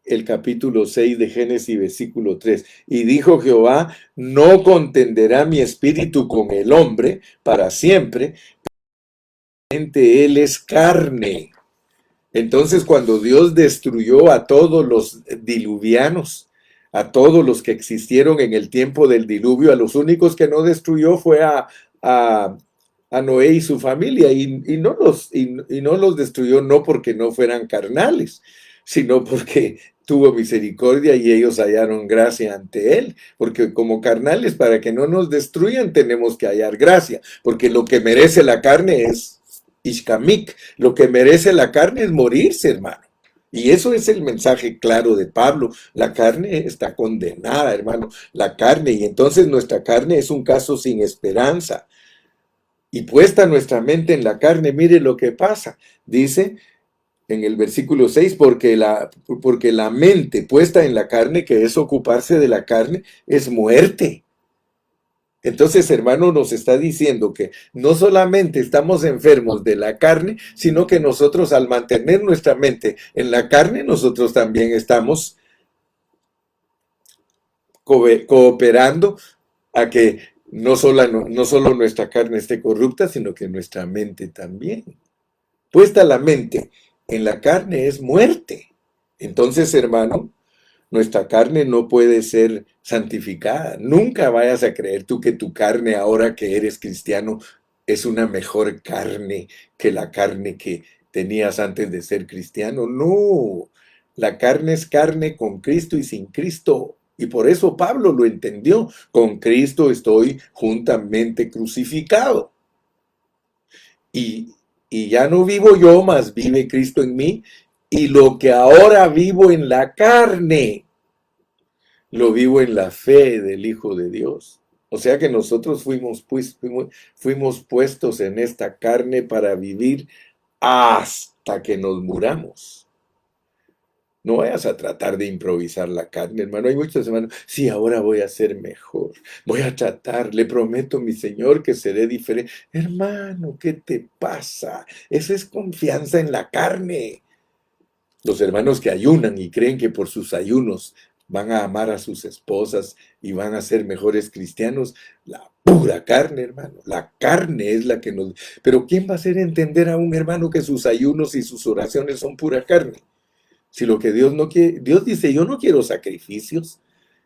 el capítulo 6 de Génesis, versículo 3. Y dijo Jehová, no contenderá mi espíritu con el hombre para siempre, él es carne. Entonces, cuando Dios destruyó a todos los diluvianos, a todos los que existieron en el tiempo del diluvio, a los únicos que no destruyó fue a, a Noé y su familia, y no los destruyó no porque no fueran carnales, sino porque tuvo misericordia y ellos hallaron gracia ante él, porque como carnales, para que no nos destruyan, tenemos que hallar gracia, porque lo que merece la carne es Ishkamik, lo que merece la carne es morirse, hermano. Y eso es el mensaje claro de Pablo. La carne está condenada, hermano. La carne, y entonces nuestra carne es un caso sin esperanza. Y puesta nuestra mente en la carne, mire lo que pasa. Dice en el versículo 6, porque la mente puesta en la carne, que es ocuparse de la carne, es muerte. Entonces, hermano, nos está diciendo que no solamente estamos enfermos de la carne, sino que nosotros al mantener nuestra mente en la carne, nosotros también estamos cooperando a que no solo nuestra carne esté corrupta, sino que nuestra mente también. Puesta la mente en la carne es muerte. Entonces, hermano, nuestra carne no puede ser santificada. Nunca vayas a creer tú que tu carne, ahora que eres cristiano, es una mejor carne que la carne que tenías antes de ser cristiano. No, la carne es carne con Cristo y sin Cristo. Y por eso Pablo lo entendió. Con Cristo estoy juntamente crucificado. Y, y ya no vivo yo, mas vive Cristo en mí. Y lo que ahora vivo en la carne, lo vivo en la fe del Hijo de Dios. O sea que nosotros fuimos puestos en esta carne para vivir hasta que nos muramos. No vayas a tratar de improvisar la carne, hermano. Hay muchos hermanos, sí, ahora voy a ser mejor. Voy a tratar, le prometo a mi Señor que seré diferente. Hermano, ¿qué te pasa? Esa es confianza en la carne. Los hermanos que ayunan y creen que por sus ayunos van a amar a sus esposas y van a ser mejores cristianos, la pura carne, hermano. La carne es la que nos... Pero ¿quién va a hacer entender a un hermano que sus ayunos y sus oraciones son pura carne? Si lo que Dios no quiere, Dios dice, yo no quiero sacrificios.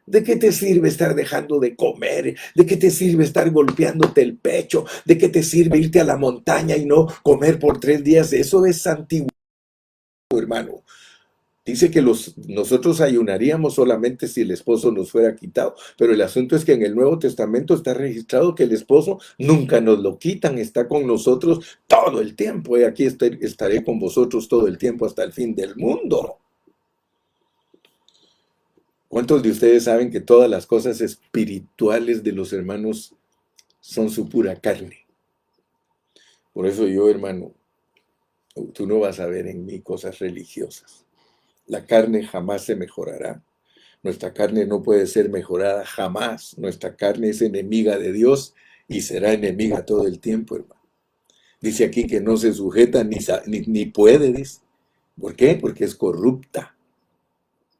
¿De qué te sirve estar dejando de comer? ¿De qué te sirve estar golpeándote el pecho? ¿De qué te sirve irte a la montaña y no comer por 3 días? Eso es antiguo, hermano. Dice que nosotros ayunaríamos solamente si el esposo nos fuera quitado, pero el asunto es que en el Nuevo Testamento está registrado que el esposo nunca nos lo quitan, está con nosotros todo el tiempo, y aquí estaré con vosotros todo el tiempo hasta el fin del mundo. ¿Cuántos de ustedes saben que todas las cosas espirituales de los hermanos son su pura carne? Por eso yo, hermano, tú no vas a ver en mí cosas religiosas. La carne jamás se mejorará. Nuestra carne no puede ser mejorada jamás. Nuestra carne es enemiga de Dios y será enemiga todo el tiempo, hermano. Dice aquí que no se sujeta ni puede, dice. ¿Por qué? Porque es corrupta.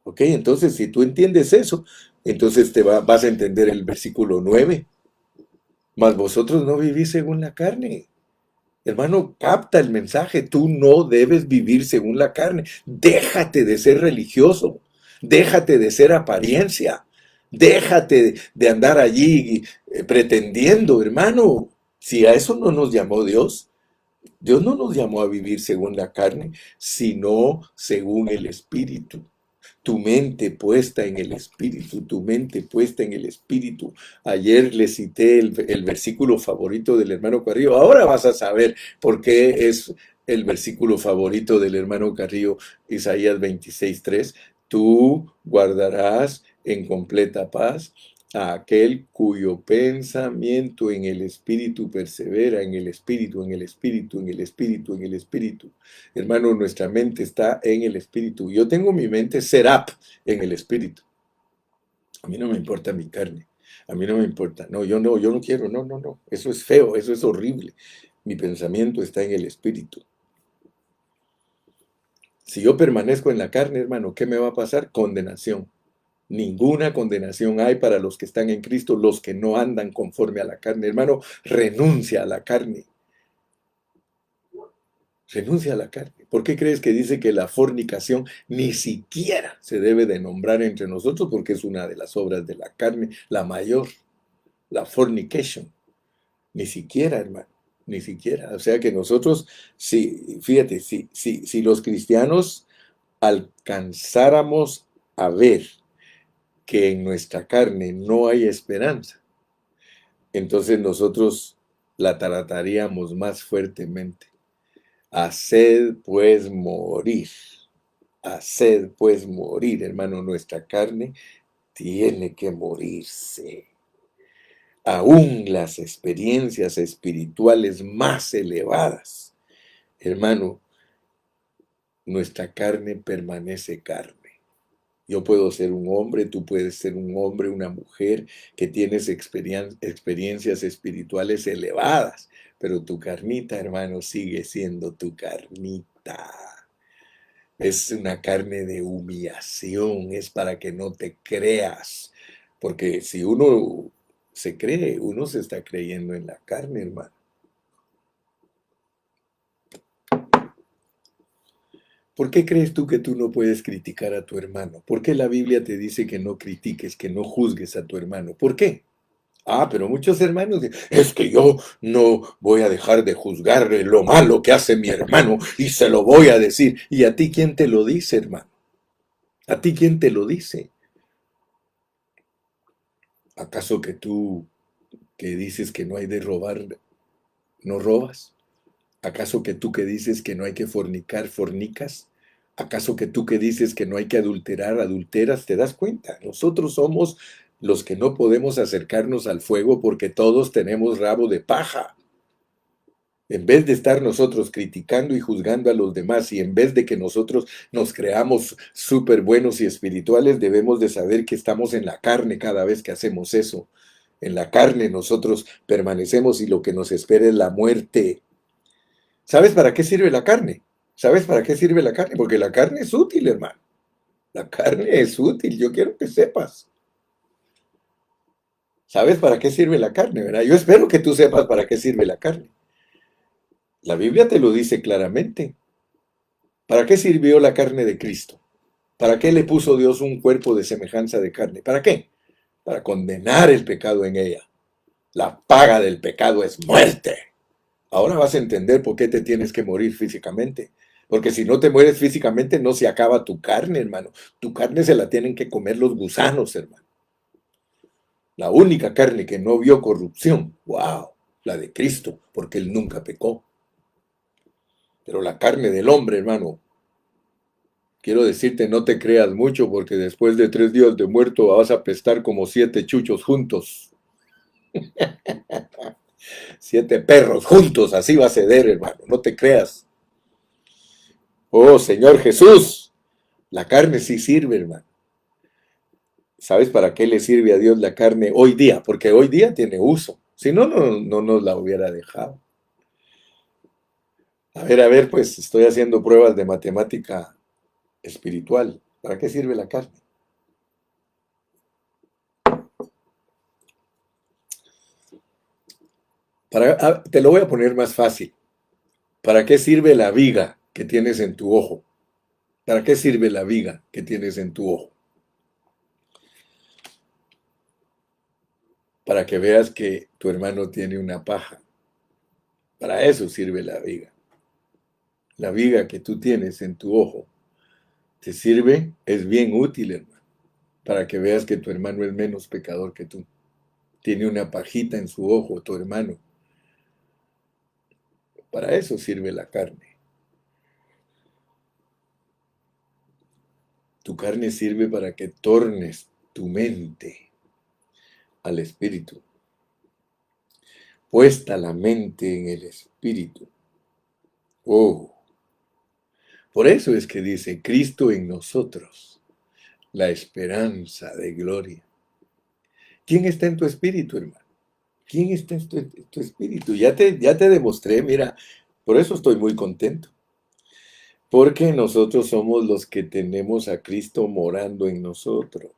¿Ok? Entonces, si tú entiendes eso, entonces vas a entender el versículo 9. Mas vosotros no vivís según la carne. Hermano, capta el mensaje. Tú no debes vivir según la carne. Déjate de ser religioso. Déjate de ser apariencia. Déjate de andar allí pretendiendo, hermano. Si a eso no nos llamó Dios, Dios no nos llamó a vivir según la carne, sino según el Espíritu. Tu mente puesta en el Espíritu, tu mente puesta en el Espíritu. Ayer le cité el versículo favorito del hermano Carrillo. Ahora vas a saber por qué es el versículo favorito del hermano Carrillo, Isaías 26:3. Tú guardarás en completa paz a aquel cuyo pensamiento en el Espíritu persevera, en el Espíritu, en el Espíritu, en el Espíritu, en el Espíritu. Hermano, nuestra mente está en el Espíritu. Yo tengo mi mente set up en el Espíritu. A mí no me importa mi carne. A mí no me importa. No, yo no quiero. No, no, no. Eso es feo, eso es horrible. Mi pensamiento está en el Espíritu. Si yo permanezco en la carne, hermano, ¿qué me va a pasar? Condenación. Ninguna condenación hay para los que están en Cristo, los que no andan conforme a la carne. Hermano, renuncia a la carne. Renuncia a la carne. ¿Por qué crees que dice que la fornicación ni siquiera se debe de nombrar entre nosotros? Porque es una de las obras de la carne, la mayor, la fornication. Ni siquiera, hermano, ni siquiera. O sea que nosotros, sí, fíjate, si los cristianos alcanzáramos a ver que en nuestra carne no hay esperanza, entonces nosotros la trataríamos más fuertemente. Haced pues morir, haced pues morir, hermano, nuestra carne tiene que morirse. Aún las experiencias espirituales más elevadas, hermano, nuestra carne permanece carne. Yo puedo ser un hombre, tú puedes ser un hombre, una mujer que tienes experiencias espirituales elevadas, pero tu carnita, hermano, sigue siendo tu carnita. Es una carne de humillación, es para que no te creas, porque si uno se cree, uno se está creyendo en la carne, hermano. ¿Por qué crees tú no puedes criticar a tu hermano? ¿Por qué la Biblia te dice que no critiques, que no juzgues a tu hermano? ¿Por qué? Ah, pero muchos hermanos dicen, es que yo no voy a dejar de juzgarle lo malo que hace mi hermano y se lo voy a decir. ¿Y a ti quién te lo dice, hermano? ¿A ti quién te lo dice? ¿Acaso que tú que dices que no hay de robar, no robas? ¿Acaso que tú que dices que no hay que fornicar, fornicas? ¿Acaso que tú que dices que no hay que adulterar, adulteras? ¿Te das cuenta? Nosotros somos los que no podemos acercarnos al fuego porque todos tenemos rabo de paja. En vez de estar nosotros criticando y juzgando a los demás y en vez de que nosotros nos creamos súper buenos y espirituales, debemos de saber que estamos en la carne cada vez que hacemos eso. En la carne nosotros permanecemos y lo que nos espera es la muerte. ¿Sabes para qué sirve la carne? ¿Sabes para qué sirve la carne? Porque la carne es útil, hermano. La carne es útil, yo quiero que sepas. ¿Sabes para qué sirve la carne, verdad? Yo espero que tú sepas para qué sirve la carne. La Biblia te lo dice claramente. ¿Para qué sirvió la carne de Cristo? ¿Para qué le puso Dios un cuerpo de semejanza de carne? ¿Para qué? Para condenar el pecado en ella. La paga del pecado es muerte. Ahora vas a entender por qué te tienes que morir físicamente. Porque si no te mueres físicamente, no se acaba tu carne, hermano. Tu carne se la tienen que comer los gusanos, hermano. La única carne que no vio corrupción, wow, la de Cristo, porque Él nunca pecó. Pero la carne del hombre, hermano, quiero decirte, no te creas mucho, porque después de 3 días de muerto vas a apestar como 7 chuchos juntos. 7 perros juntos, así va a ceder, hermano, no te creas. Oh, Señor Jesús, la carne sí sirve, hermano. ¿Sabes para qué le sirve a Dios la carne hoy día? Porque hoy día tiene uso. Si no, no nos la hubiera dejado. A ver, pues estoy haciendo pruebas de matemática espiritual. ¿Para qué sirve la carne? Te lo voy a poner más fácil. ¿Para qué sirve la viga que tienes en tu ojo? ¿Para qué sirve la viga que tienes en tu ojo? Para que veas que tu hermano tiene una paja. Para eso sirve la viga. La viga que tú tienes en tu ojo te sirve, es bien útil, hermano, para que veas que tu hermano es menos pecador que tú. Tiene una pajita en su ojo, tu hermano. Para eso sirve la carne. Tu carne sirve para que tornes tu mente al espíritu. Puesta la mente en el espíritu. Oh, por eso es que dice Cristo en nosotros, la esperanza de gloria. ¿Quién está en tu espíritu, hermano? ¿Quién está en tu espíritu? Ya te demostré, mira, por eso estoy muy contento. Porque nosotros somos los que tenemos a Cristo morando en nosotros.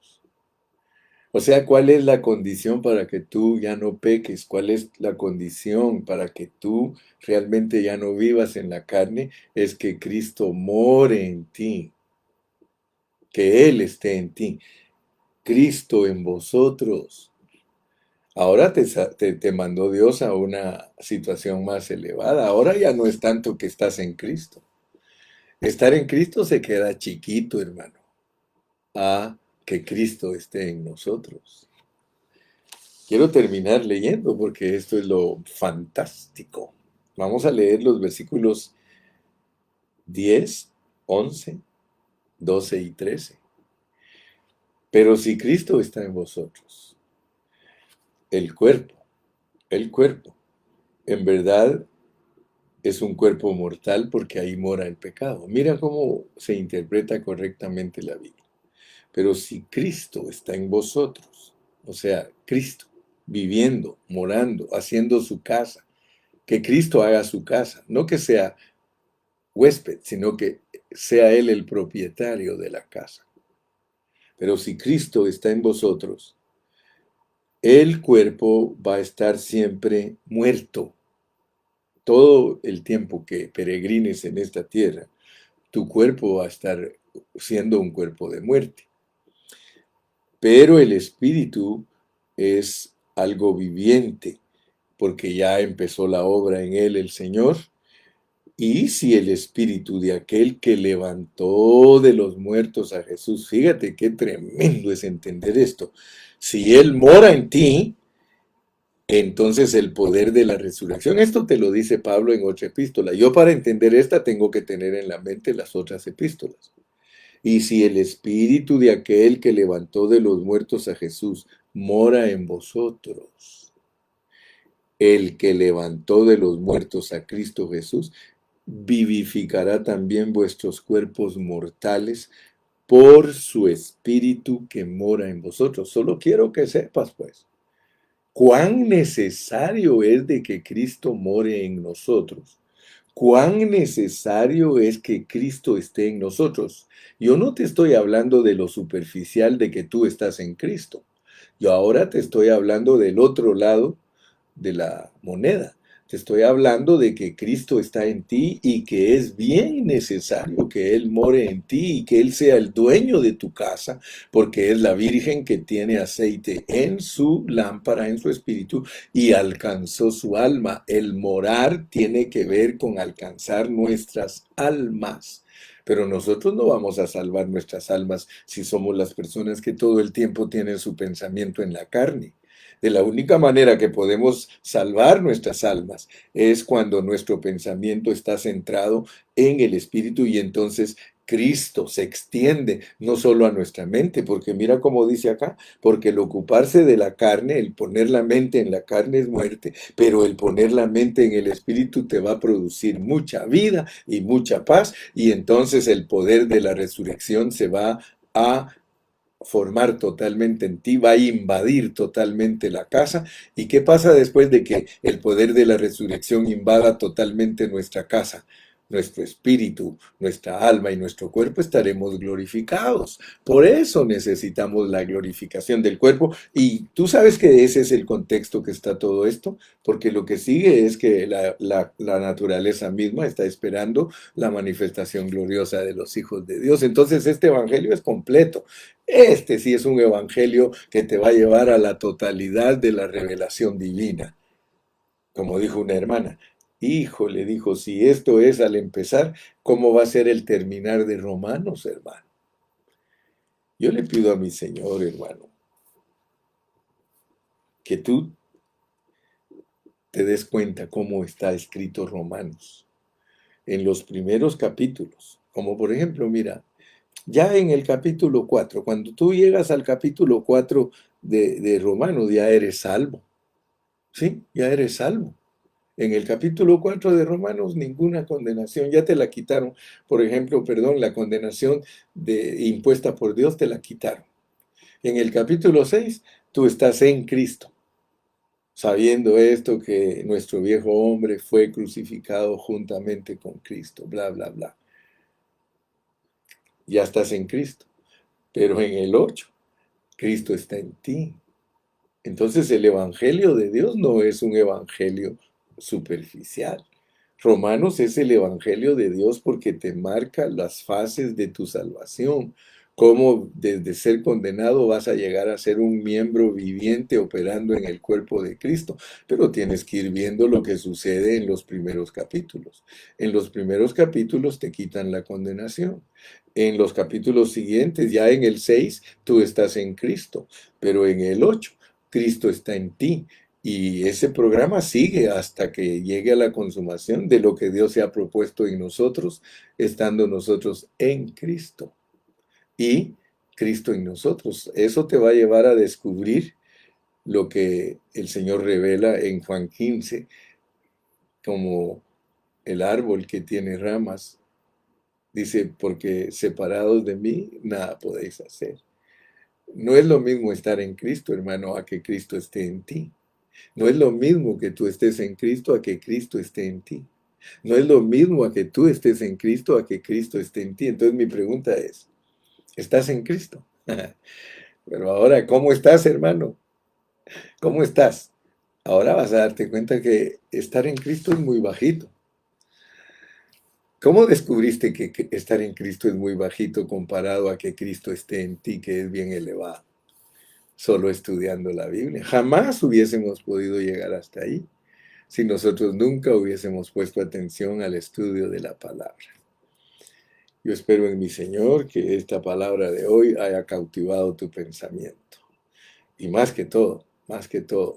O sea, ¿cuál es la condición para que tú ya no peques? ¿Cuál es la condición para que tú realmente ya no vivas en la carne? Es que Cristo more en ti, que Él esté en ti. Cristo en vosotros. Ahora te mandó Dios a una situación más elevada. Ahora ya no es tanto que estás en Cristo. Estar en Cristo se queda chiquito, hermano, a que Cristo esté en nosotros. Quiero terminar leyendo porque esto es lo fantástico. Vamos a leer los versículos 10, 11, 12 y 13. Pero si Cristo está en vosotros, el cuerpo, en verdad es un cuerpo mortal porque ahí mora el pecado. Mira cómo se interpreta correctamente la Biblia. Pero si Cristo está en vosotros, o sea, Cristo viviendo, morando, haciendo su casa, que Cristo haga su casa, no que sea huésped, sino que sea Él el propietario de la casa. Pero si Cristo está en vosotros, el cuerpo va a estar siempre muerto. Todo el tiempo que peregrines en esta tierra, tu cuerpo va a estar siendo un cuerpo de muerte. Pero el espíritu es algo viviente, porque ya empezó la obra en él el Señor. Y si el espíritu de aquel que levantó de los muertos a Jesús, fíjate qué tremendo es entender esto, si él mora en ti, entonces el poder de la resurrección, esto te lo dice Pablo en otra epístola. Yo para entender esta tengo que tener en la mente las otras epístolas. Y si el espíritu de aquel que levantó de los muertos a Jesús mora en vosotros, el que levantó de los muertos a Cristo Jesús, vivificará también vuestros cuerpos mortales por su espíritu que mora en vosotros. Solo quiero que sepas, pues, cuán necesario es de que Cristo more en nosotros, cuán necesario es que Cristo esté en nosotros. Yo no te estoy hablando de lo superficial de que tú estás en Cristo. Yo ahora te estoy hablando del otro lado de la moneda. Te estoy hablando de que Cristo está en ti y que es bien necesario que Él more en ti y que Él sea el dueño de tu casa, porque es la Virgen que tiene aceite en su lámpara, en su espíritu, y alcanzó su alma. El morar tiene que ver con alcanzar nuestras almas. Pero nosotros no vamos a salvar nuestras almas si somos las personas que todo el tiempo tienen su pensamiento en la carne. De la única manera que podemos salvar nuestras almas es cuando nuestro pensamiento está centrado en el Espíritu y entonces Cristo se extiende no solo a nuestra mente, porque mira cómo dice acá, porque el ocuparse de la carne, el poner la mente en la carne es muerte, pero el poner la mente en el Espíritu te va a producir mucha vida y mucha paz y entonces el poder de la resurrección se va a formar totalmente en ti, va a invadir totalmente la casa. ¿Y qué pasa después de que el poder de la resurrección invada totalmente nuestra casa? Nuestro espíritu, nuestra alma y nuestro cuerpo estaremos glorificados. Por eso necesitamos la glorificación del cuerpo. Y tú sabes que ese es el contexto que está todo esto, porque lo que sigue es que la naturaleza misma está esperando la manifestación gloriosa de los hijos de Dios. Entonces este evangelio es completo. Este sí es un evangelio que te va a llevar a la totalidad de la revelación divina. Como dijo una hermana, hijo, le dijo, si esto es al empezar, ¿cómo va a ser el terminar de Romanos, hermano? Yo le pido a mi Señor, hermano, que tú te des cuenta cómo está escrito Romanos en los primeros capítulos. Como por ejemplo, mira, ya en el capítulo 4, cuando tú llegas al capítulo 4 de Romanos, ya eres salvo. Sí, ya eres salvo. En el capítulo 4 de Romanos, ninguna condenación, ya te la quitaron. Por ejemplo, perdón, la condenación impuesta por Dios te la quitaron. En el capítulo 6, tú estás en Cristo, sabiendo esto que nuestro viejo hombre fue crucificado juntamente con Cristo, bla, bla, bla. Ya estás en Cristo. Pero en el 8, Cristo está en ti. Entonces el Evangelio de Dios no es un evangelio superficial. Romanos es el Evangelio de Dios porque te marca las fases de tu salvación, cómo desde ser condenado vas a llegar a ser un miembro viviente operando en el cuerpo de Cristo, pero tienes que ir viendo lo que sucede en los primeros capítulos. En los primeros capítulos te quitan la condenación. En los capítulos siguientes, ya en el 6, tú estás en Cristo, pero en el 8, Cristo está en ti. Y ese programa sigue hasta que llegue a la consumación de lo que Dios se ha propuesto en nosotros, estando nosotros en Cristo y Cristo en nosotros. Eso te va a llevar a descubrir lo que el Señor revela en Juan 15, como el árbol que tiene ramas. Dice, porque separados de mí, nada podéis hacer. No es lo mismo estar en Cristo, hermano, a que Cristo esté en ti. No es lo mismo que tú estés en Cristo a que Cristo esté en ti. No es lo mismo a que tú estés en Cristo a que Cristo esté en ti. Entonces mi pregunta es, ¿estás en Cristo? Pero ahora, ¿cómo estás, hermano? ¿Cómo estás? Ahora vas a darte cuenta que estar en Cristo es muy bajito. ¿Cómo descubriste que estar en Cristo es muy bajito comparado a que Cristo esté en ti, que es bien elevado? Solo estudiando la Biblia. Jamás hubiésemos podido llegar hasta ahí si nosotros nunca hubiésemos puesto atención al estudio de la palabra. Yo espero en mi Señor que esta palabra de hoy haya cautivado tu pensamiento. Y más que todo,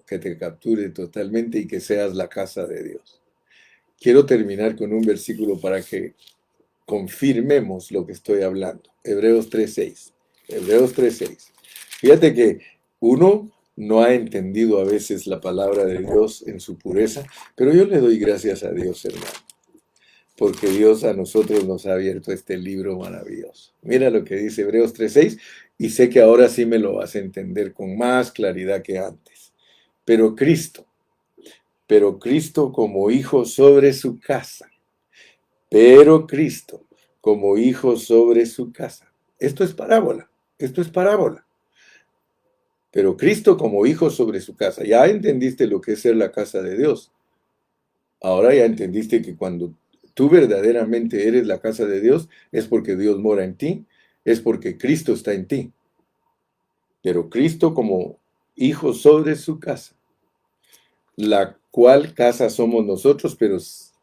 que te capture totalmente y que seas la casa de Dios. Quiero terminar con un versículo para que confirmemos lo que estoy hablando. Hebreos 3:6. Hebreos 3:6. Fíjate que uno no ha entendido a veces la palabra de Dios en su pureza, pero yo le doy gracias a Dios, hermano, porque Dios a nosotros nos ha abierto este libro maravilloso. Mira lo que dice Hebreos 3:6 y sé que ahora sí me lo vas a entender con más claridad que antes. Pero Cristo como hijo sobre su casa. Pero Cristo, como hijo sobre su casa. Esto es parábola, esto es parábola. Pero Cristo como hijo sobre su casa. Ya entendiste lo que es ser la casa de Dios. Ahora ya entendiste que cuando tú verdaderamente eres la casa de Dios, es porque Dios mora en ti, es porque Cristo está en ti. Pero Cristo como hijo sobre su casa, la cual casa somos nosotros,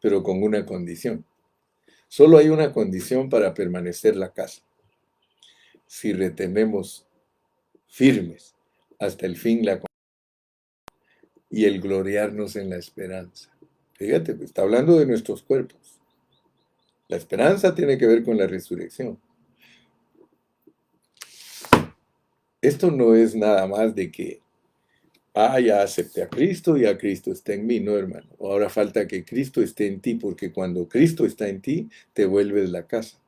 pero con una condición. Solo hay una condición para permanecer la casa. Si retenemos firmes hasta el fin y el gloriarnos en la esperanza. Fíjate, pues, está hablando de nuestros cuerpos. La esperanza tiene que ver con la resurrección. Esto no es nada más de que, ya acepté a Cristo y a Cristo está en mí, no, hermano. Ahora falta que Cristo esté en ti, porque cuando Cristo está en ti, te vuelves la casa.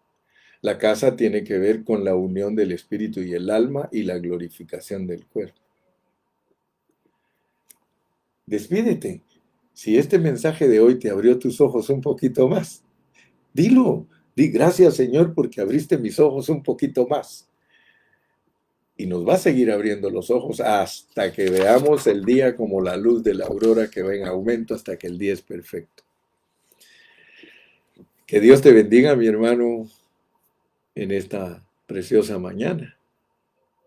La casa tiene que ver con la unión del espíritu y el alma y la glorificación del cuerpo. Despídete. Si este mensaje de hoy te abrió tus ojos un poquito más, dilo. Di gracias, Señor, porque abriste mis ojos un poquito más. Y nos va a seguir abriendo los ojos hasta que veamos el día como la luz de la aurora que va en aumento hasta que el día es perfecto. Que Dios te bendiga, mi hermano, en esta preciosa mañana.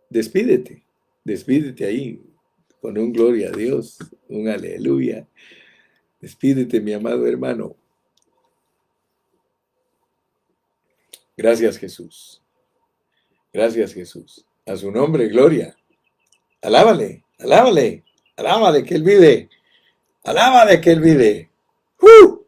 Despídete ahí con un gloria a Dios, un aleluya. Despídete, mi amado hermano. Gracias, Jesús. Gracias, Jesús. A su nombre, gloria. Alábale, alábale, alábale que Él vive. Alábale que Él vive. ¡Uh!